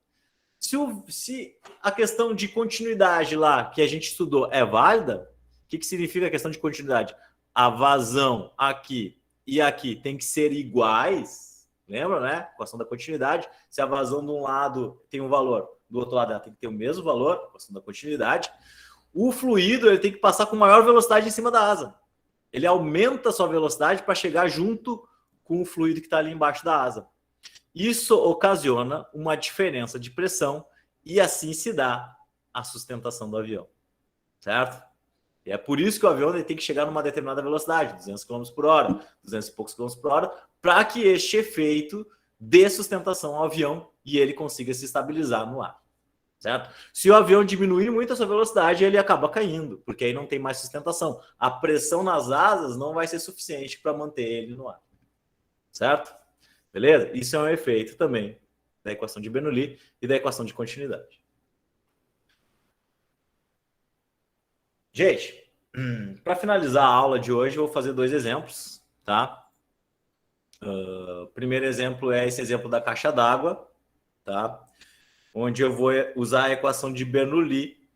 Se a questão de continuidade lá que a gente estudou é válida, o que significa a questão de continuidade? A vazão aqui e aqui tem que ser iguais, lembra, né? Equação da continuidade. Se a vazão de um lado tem um valor, do outro lado ela tem que ter o mesmo valor, equação da continuidade. O fluido ele tem que passar com maior velocidade em cima da asa. Ele aumenta a sua velocidade para chegar junto com o fluido que está ali embaixo da asa. Isso ocasiona uma diferença de pressão e assim se dá a sustentação do avião, certo? E é por isso que o avião ele tem que chegar numa determinada velocidade, 200 km por hora, 200 e poucos km por hora, para que este efeito dê sustentação ao avião e ele consiga se estabilizar no ar, certo? Se o avião diminuir muito a sua velocidade, ele acaba caindo, porque aí não tem mais sustentação. A pressão nas asas não vai ser suficiente para manter ele no ar, certo? Beleza? Isso é um efeito também da equação de Bernoulli e da equação de continuidade. Gente, para finalizar a aula de hoje, eu vou fazer 2 exemplos, tá? O primeiro exemplo é esse exemplo da caixa d'água, tá? Onde eu vou usar a equação de Bernoulli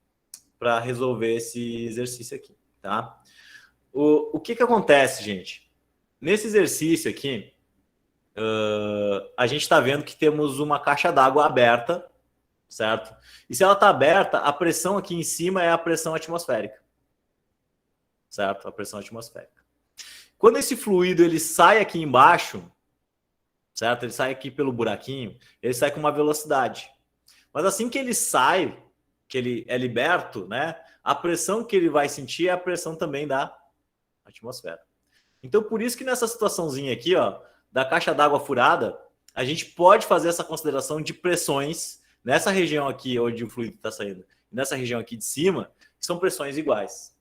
para resolver esse exercício aqui, tá? O que acontece, gente? Nesse exercício aqui, a gente está vendo que temos uma caixa d'água aberta, certo? E se ela está aberta, a pressão aqui em cima é a pressão atmosférica, certo? A pressão atmosférica. Quando esse fluido ele sai aqui embaixo, certo? Ele sai aqui pelo buraquinho, ele sai com uma velocidade. Mas assim que ele sai, que ele é liberto, né? A pressão que ele vai sentir é a pressão também da atmosfera. Então, por isso que nessa situaçãozinha aqui, ó, da caixa d'água furada, a gente pode fazer essa consideração de pressões nessa região aqui onde o fluido está saindo, nessa região aqui de cima, que são pressões iguais,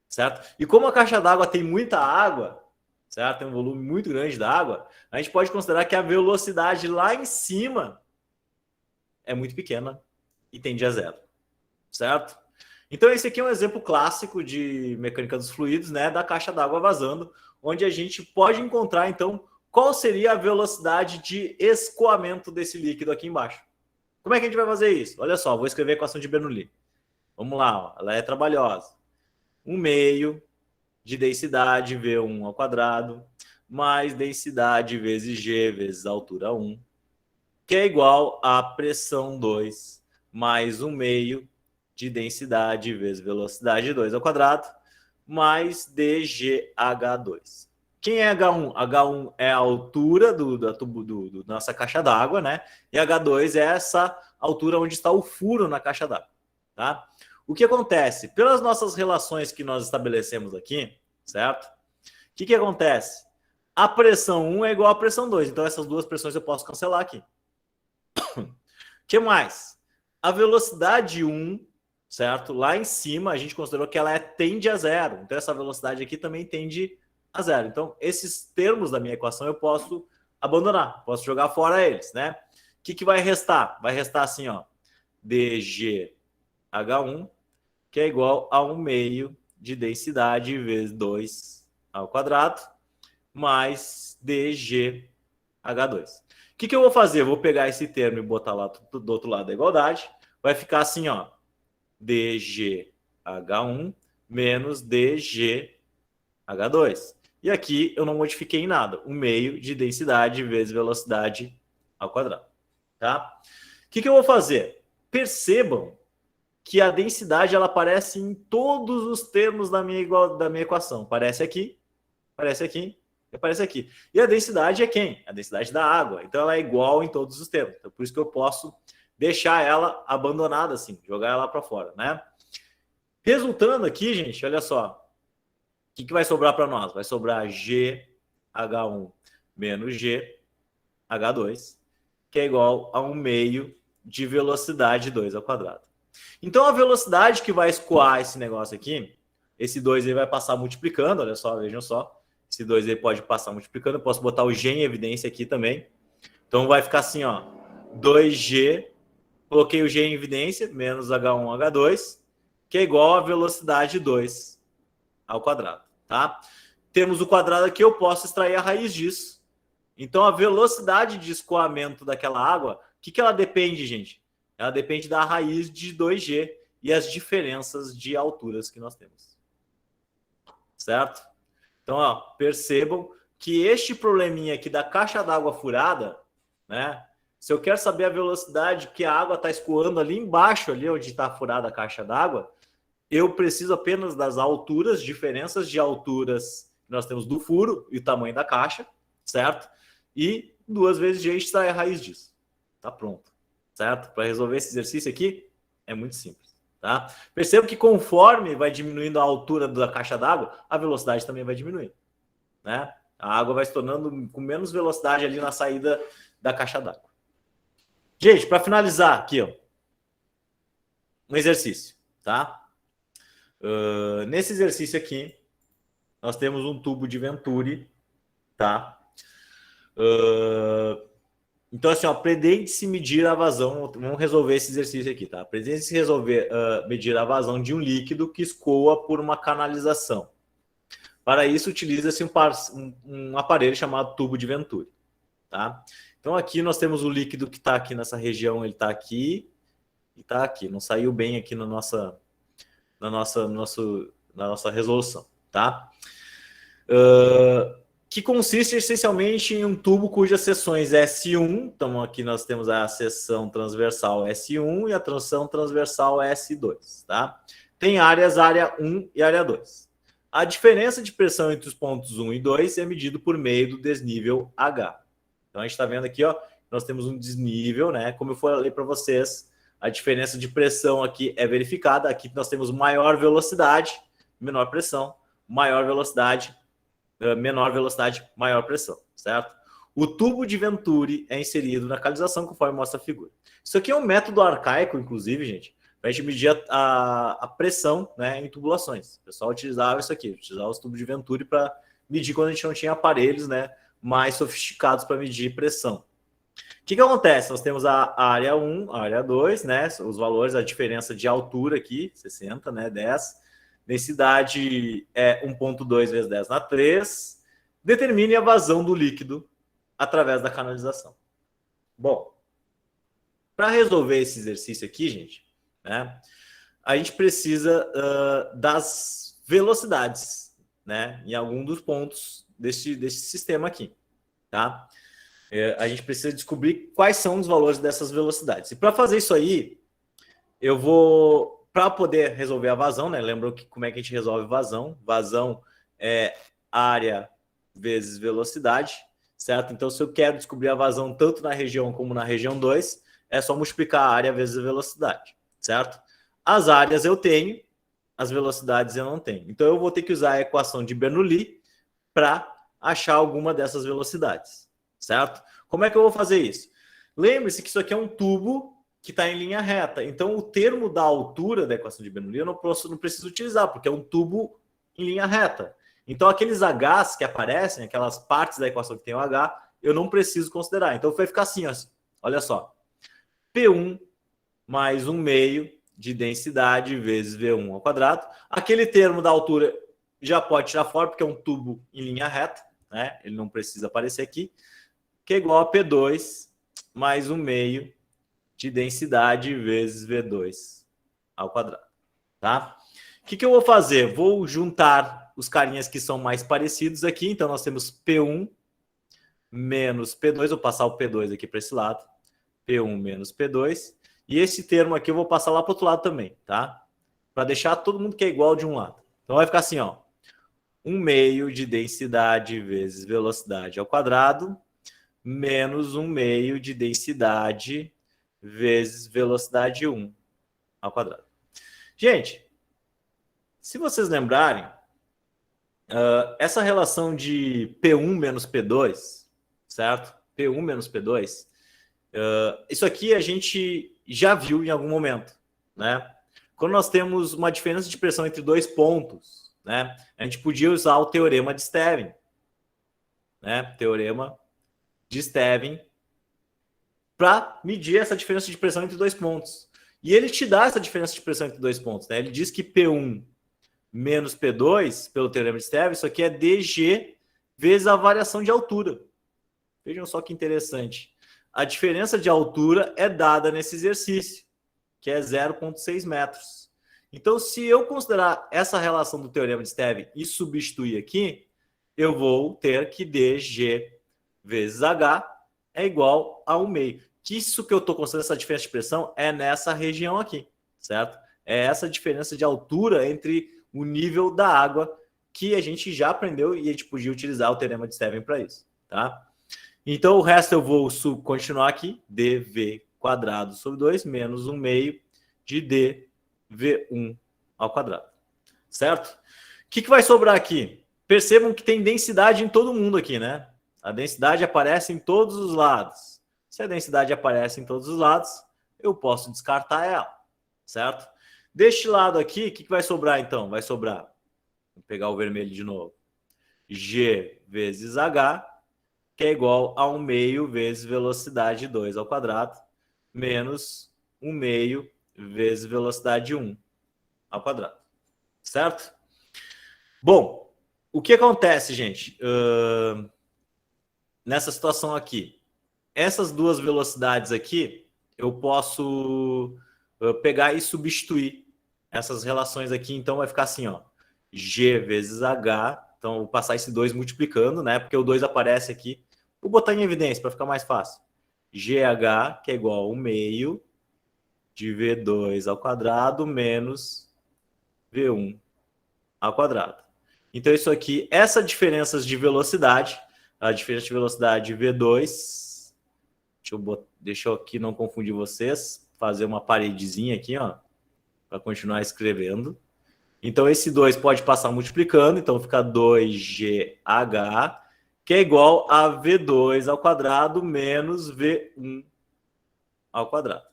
certo? E como a caixa d'água tem muita água, certo? Tem um volume muito grande da água, a gente pode considerar que a velocidade lá em cima é muito pequena e tende a zero, certo? Então, esse aqui é um exemplo clássico de mecânica dos fluidos, né, da caixa d'água vazando, onde a gente pode encontrar, então, qual seria a velocidade de escoamento desse líquido aqui embaixo. Como é que a gente vai fazer isso? Olha só, vou escrever a equação de Bernoulli. Vamos lá, ó, ela é trabalhosa. 1 meio de densidade V1 ao quadrado, mais densidade vezes G vezes altura 1, que é igual a pressão 2, mais 1 meio de densidade vezes velocidade 2 ao quadrado, mais dgh2. Quem é H1? H1 é a altura da nossa caixa d'água, né? E H2 é essa altura onde está o furo na caixa d'água, tá? O que acontece? Pelas nossas relações que nós estabelecemos aqui, certo? O que acontece? A pressão 1 é igual à pressão 2, então essas duas pressões eu posso cancelar aqui. O que mais? A velocidade 1, certo? Lá em cima a gente considerou que ela tende a zero, então essa velocidade aqui também tende a zero. Então esses termos da minha equação eu posso abandonar, posso jogar fora eles, né? O que vai restar? Vai restar assim, ó, dgh1, que é igual a 1 meio de densidade vezes 2 ao quadrado, mais dgh2. O que eu vou fazer? Eu vou pegar esse termo e botar lá do outro lado da igualdade. Vai ficar assim, ó, dgh1 menos dgh2. E aqui eu não modifiquei em nada. 1 meio de densidade vezes velocidade ao quadrado. Tá? O que eu vou fazer? Percebam que a densidade ela aparece em todos os termos da minha equação. Aparece aqui, aparece aqui, aparece aqui. E a densidade é quem? A densidade da água. Então ela é igual em todos os termos. Então, por isso que eu posso deixar ela abandonada assim, jogar ela para fora, né? Resultando aqui, gente, olha só. O que vai sobrar para nós? Vai sobrar GH1 menos GH2, que é igual a 1 meio de velocidade 2 ao quadrado. Então, a velocidade que vai escoar esse negócio aqui, esse 2 aí vai passar multiplicando, olha só, vejam só. Esse 2 aí pode passar multiplicando, eu posso botar o G em evidência aqui também. Então, vai ficar assim, ó, 2G, coloquei o G em evidência, menos H1, H2, que é igual a velocidade 2 ao quadrado, tá? Temos o quadrado aqui, eu posso extrair a raiz disso. Então, a velocidade de escoamento daquela água, o que ela depende, gente? Ela depende da raiz de 2G e as diferenças de alturas que nós temos. Certo? Então, ó, percebam que este probleminha aqui da caixa d'água furada, né? Se eu quero saber a velocidade que a água está escoando ali embaixo, ali onde está furada a caixa d'água, eu preciso apenas das alturas, diferenças de alturas que nós temos do furo e o tamanho da caixa, certo? E 2 vezes G extrai a raiz disso. Tá pronto, certo? Para resolver esse exercício aqui, é muito simples, tá? Perceba que conforme vai diminuindo a altura da caixa d'água, a velocidade também vai diminuindo, né? A água vai se tornando com menos velocidade ali na saída da caixa d'água. Gente, para finalizar aqui, ó, um exercício, tá? Nesse exercício aqui, nós temos um tubo de Venturi, tá? Então, assim, ó, pretende-se medir a vazão. Vamos resolver esse exercício aqui, tá? Pretende-se medir a vazão de um líquido que escoa por uma canalização. Para isso, utiliza-se um aparelho chamado tubo de Venturi, tá? Então, aqui nós temos o líquido que está aqui nessa região, ele está aqui e está aqui. Não saiu bem aqui na nossa resolução, tá? Que consiste essencialmente em um tubo cujas seções S1, então aqui nós temos a seção transversal S1 e a seção transversal S2, tá? Tem área 1 e área 2. A diferença de pressão entre os pontos 1 e 2 é medido por meio do desnível H. Então a gente está vendo aqui, ó, nós temos um desnível, né? Como eu falei para vocês, a diferença de pressão aqui é verificada. Aqui nós temos maior velocidade, menor pressão, maior velocidade, menor velocidade, maior pressão, certo? O tubo de Venturi é inserido na canalização, conforme mostra a figura. Isso aqui é um método arcaico, inclusive, gente, para a gente medir a pressão, né, em tubulações. O pessoal utilizava isso aqui, utilizava os tubos de Venturi para medir quando a gente não tinha aparelhos, né, mais sofisticados para medir pressão. que acontece? Nós temos a área 1, a área 2, né? Os valores, a diferença de altura aqui, 60, né? 10. Densidade é 1,2 vezes 10 na 3. Determine a vazão do líquido através da canalização. Bom, para resolver esse exercício aqui, gente, né? A gente precisa das velocidades, né? Em algum dos pontos desse sistema aqui, tá? A gente precisa descobrir quais são os valores dessas velocidades. E para fazer isso aí, eu vou, para poder resolver a vazão, né? Lembra como é que a gente resolve vazão? Vazão é área vezes velocidade, certo? Então, se eu quero descobrir a vazão tanto na região como na região 2, é só multiplicar a área vezes a velocidade, certo? As áreas eu tenho, as velocidades eu não tenho. Então, eu vou ter que usar a equação de Bernoulli para achar alguma dessas velocidades, certo? Como é que eu vou fazer isso? Lembre-se que isso aqui é um tubo que está em linha reta. Então, o termo da altura da equação de Bernoulli eu não preciso utilizar, porque é um tubo em linha reta. Então, aqueles H's que aparecem, aquelas partes da equação que tem o H, eu não preciso considerar. Então, vai ficar assim, ó, olha só. P1 mais 1 meio de densidade vezes V1 ao quadrado. Aquele termo da altura já pode tirar fora, porque é um tubo em linha reta, né? Ele não precisa aparecer aqui, que é igual a P2 mais 1 meio de densidade vezes V2 ao quadrado, tá? O que eu vou fazer? Vou juntar os carinhas que são mais parecidos aqui. Então, nós temos P1 menos P2. Vou passar o P2 aqui para esse lado. P1 menos P2. E esse termo aqui eu vou passar lá para o outro lado também, tá? Para deixar todo mundo que é igual de um lado. Então, vai ficar assim, ó. 1 meio de densidade vezes velocidade ao quadrado menos 1 meio de densidade vezes velocidade 1 ao quadrado. Gente, se vocês lembrarem, essa relação de P1 menos P2, certo? P1 menos P2, isso aqui a gente já viu em algum momento, né? Quando nós temos uma diferença de pressão entre dois pontos, né? A gente podia usar o teorema de Stevin, né? Teorema de Stevin para medir essa diferença de pressão entre dois pontos. E ele te dá essa diferença de pressão entre dois pontos, né? Ele diz que P1 menos P2, pelo teorema de Stevin, isso aqui é dg vezes a variação de altura. Vejam só que interessante. A diferença de altura é dada nesse exercício, que é 0,6 metros. Então, se eu considerar essa relação do teorema de Stevin e substituir aqui, eu vou ter que dg vezes h é igual a 1 meio. Que isso que eu estou considerando, essa diferença de pressão, é nessa região aqui, certo? É essa diferença de altura entre o nível da água que a gente já aprendeu e a gente podia utilizar o teorema de Stevin para isso, tá? Então, o resto eu vou continuar aqui, dv quadrado sobre 2 menos 1 meio de dv1 ao quadrado, certo? O que vai sobrar aqui? Percebam que tem densidade em todo mundo aqui, né? A densidade aparece em todos os lados. Se a densidade aparece em todos os lados, eu posso descartar ela, certo? Deste lado aqui, o que vai sobrar então? Vai sobrar, vou pegar o vermelho de novo, g vezes h, que é igual a 1 meio vezes velocidade 2 ao quadrado, menos 1 meio vezes velocidade 1 ao quadrado, certo? Bom, o que acontece, gente, nessa situação aqui? Essas duas velocidades aqui, eu posso pegar e substituir essas relações aqui. Então, vai ficar assim, ó, g vezes h. Então, vou passar esse 2 multiplicando, né? Porque o 2 aparece aqui. Vou botar em evidência para ficar mais fácil. GH, que é igual a 1 meio de V2 ao quadrado menos V1 ao quadrado. Então, isso aqui, essas diferenças de velocidade, a diferença de velocidade V2... Deixa eu aqui não confundir vocês, fazer uma paredezinha aqui, ó, para continuar escrevendo. Então, esse 2 pode passar multiplicando, então fica 2GH, que é igual a V2 ao quadrado menos V1 ao quadrado.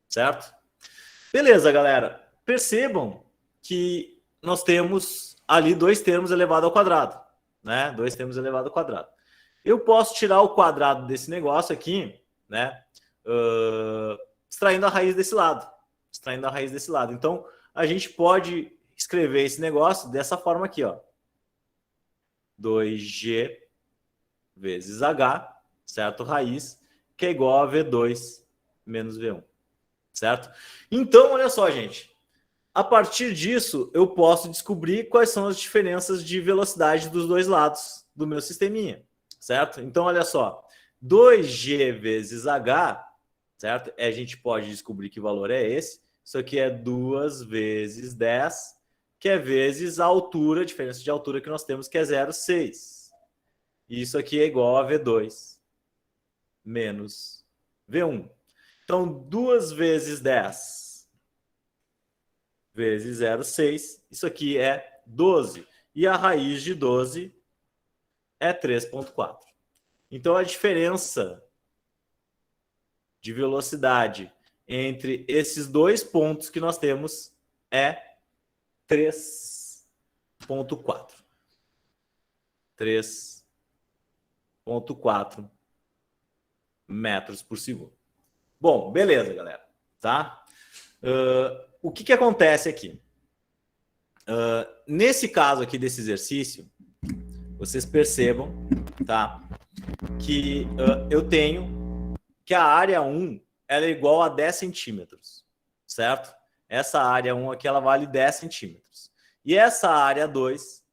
Certo? Beleza, galera. Percebam que nós temos ali 2 termos elevado ao quadrado, né? 2 termos elevado ao quadrado. Eu posso tirar o quadrado desse negócio aqui né? Extraindo a raiz desse lado. Extraindo a raiz desse lado. Então, a gente pode escrever esse negócio dessa forma aqui, ó. 2G vezes H, certo? Raiz, que é igual a V2 menos V1, certo? Então, olha só, gente. A partir disso, eu posso descobrir quais são as diferenças de velocidade dos dois lados do meu sisteminha, certo? Então, olha só. 2G vezes H, certo? A gente pode descobrir que valor é esse. Isso aqui é 2 vezes 10, que é vezes a altura, a diferença de altura que nós temos, que é 0,6. Isso aqui é igual a V2 menos V1. Então, 2 vezes 10 vezes 0,6, isso aqui é 12. E a raiz de 12 é 3,4. Então, a diferença de velocidade entre esses dois pontos que nós temos é 3,4. 3,4 metros por segundo. Bom, beleza, galera. Tá? O que acontece aqui? Nesse caso aqui desse exercício, vocês percebam, tá, que eu tenho que a área 1 ela é igual a 10 centímetros, certo? Essa área 1 aqui ela vale 10 centímetros. E essa área 2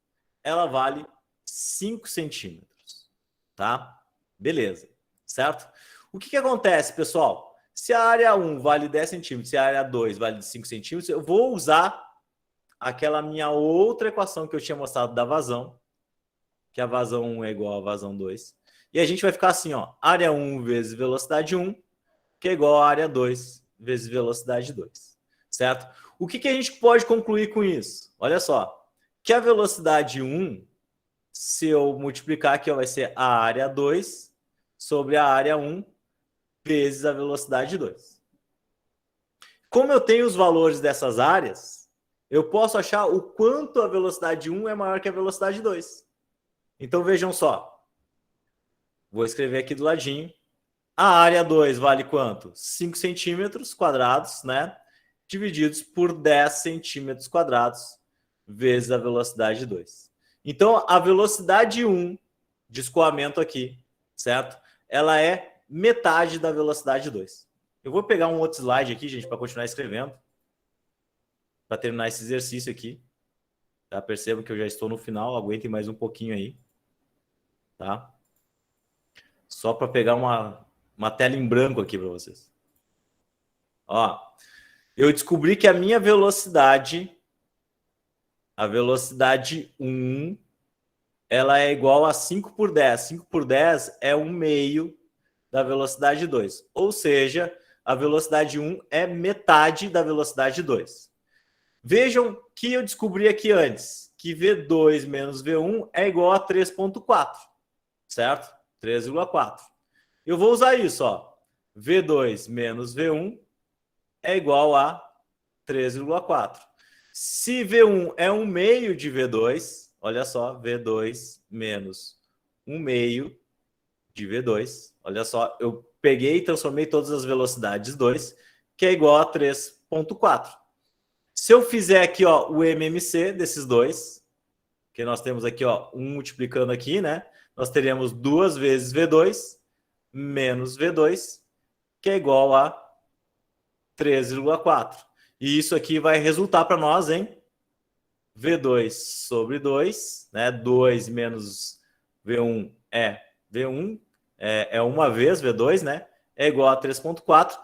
ela vale 5 centímetros, tá? Beleza, certo? O que acontece, pessoal? Se a área 1 vale 10 centímetros e a área 2 vale 5 centímetros, eu vou usar aquela minha outra equação que eu tinha mostrado da vazão, que a vazão 1 é igual a vazão 2. E a gente vai ficar assim, ó, área 1 vezes velocidade 1, que é igual a área 2 vezes velocidade 2, certo? O que a gente pode concluir com isso? Olha só, que a velocidade 1, se eu multiplicar aqui, ó, vai ser a área 2 sobre a área 1 vezes a velocidade 2. Como eu tenho os valores dessas áreas, eu posso achar o quanto a velocidade 1 é maior que a velocidade 2. Então, vejam só. Vou escrever aqui do ladinho. A área 2 vale quanto? 5 centímetros quadrados, né? Divididos por 10 centímetros quadrados vezes a velocidade 2. Então, a velocidade 1 de escoamento aqui, certo? Ela é metade da velocidade 2. Eu vou pegar um outro slide aqui, gente, para continuar escrevendo. Para terminar esse exercício aqui. Tá? Percebam que eu já estou no final, aguentem mais um pouquinho aí. Tá? Só para pegar uma tela em branco aqui para vocês. Ó, eu descobri que a minha velocidade, a velocidade 1, ela é igual a 5 por 10. 5 por 10 é 1/2 da velocidade 2. Ou seja, a velocidade 1 é metade da velocidade 2. Vejam que eu descobri aqui antes, que V2 menos V1 é igual a 3,4, certo? 3,4. Eu vou usar isso, ó. V2 menos V1 é igual a 3,4. Se V1 é 1/2 de V2, olha só, V2 menos 1/2 de V2, olha só, eu peguei e transformei todas as velocidades 2, que é igual a 3,4. Se eu fizer aqui, ó, o MMC desses dois, que nós temos aqui, ó, um multiplicando aqui, né? Nós teremos 2 vezes V2 menos V2, que é igual a 3,4. E isso aqui vai resultar para nós em V2 sobre 2, né? 2 menos V1 é V1, é uma vez V2, né? É igual a 3,4.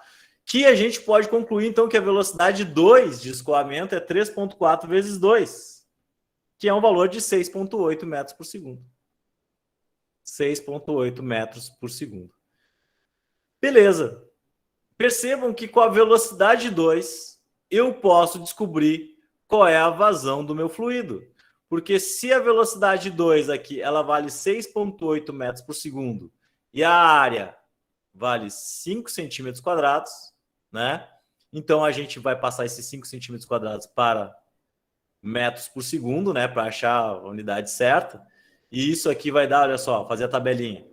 Que a gente pode concluir, então, que a velocidade 2 de escoamento é 3,4 vezes 2, que é um valor de 6,8 metros por segundo. 6,8 metros por segundo. Beleza. Percebam que com a velocidade 2, eu posso descobrir qual é a vazão do meu fluido. Porque se a velocidade 2 aqui, ela vale 6,8 metros por segundo, e a área vale 5 centímetros quadrados, né? Então, a gente vai passar esses 5 centímetros quadrados para metros por segundo, né? Para achar a unidade certa. E isso aqui vai dar, olha só, fazer a tabelinha.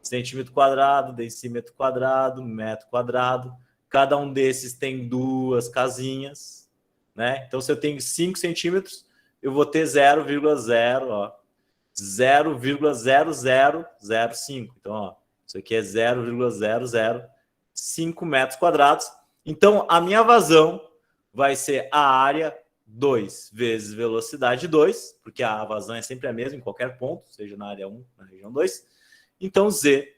centímetro quadrado, decímetro quadrado, metro quadrado. Cada um desses tem 2 casinhas, né? Então, se eu tenho 5 centímetros, eu vou ter 0,0005. Então, ó, isso aqui é 0,005 metros quadrados. Então, a minha vazão vai ser a área 2 vezes velocidade 2, porque a vazão é sempre a mesma em qualquer ponto, seja na área 1, na região 2. Então, Z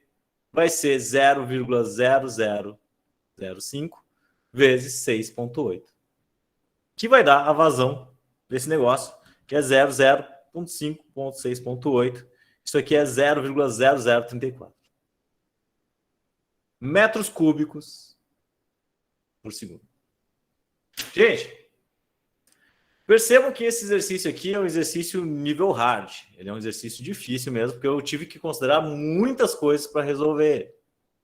vai ser 0,0005 vezes 6,8, que vai dar a vazão desse negócio, que é 00,5,6,8. Isso aqui é 0,0034 metros cúbicos por segundo. Gente, percebam que esse exercício aqui é um exercício nível hard. Ele é um exercício difícil mesmo, porque eu tive que considerar muitas coisas para resolver ele,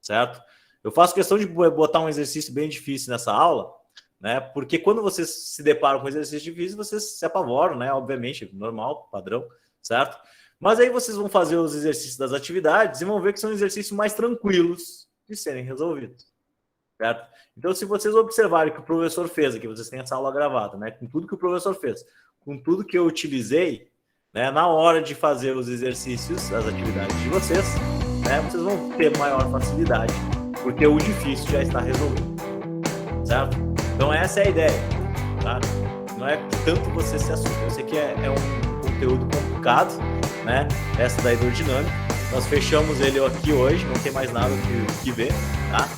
certo? Eu faço questão de botar um exercício bem difícil nessa aula, né? Porque quando vocês se deparam com exercício difícil, vocês se apavoram, né? Obviamente, normal, padrão, certo? Mas aí vocês vão fazer os exercícios das atividades e vão ver que são exercícios mais tranquilos de serem resolvidos, certo? Então, se vocês observarem que o professor fez aqui, vocês têm essa aula gravada, né? Com tudo que o professor fez, com tudo que eu utilizei, né? Na hora de fazer os exercícios, as atividades de vocês, né? Vocês vão ter maior facilidade, porque o difícil já está resolvido, certo? Então, essa é a ideia, tá? Não é tanto você se assustar. Esse aqui é um conteúdo complicado, né? Essa da hidrodinâmica. Nós fechamos ele aqui hoje, não tem mais nada que ver, tá?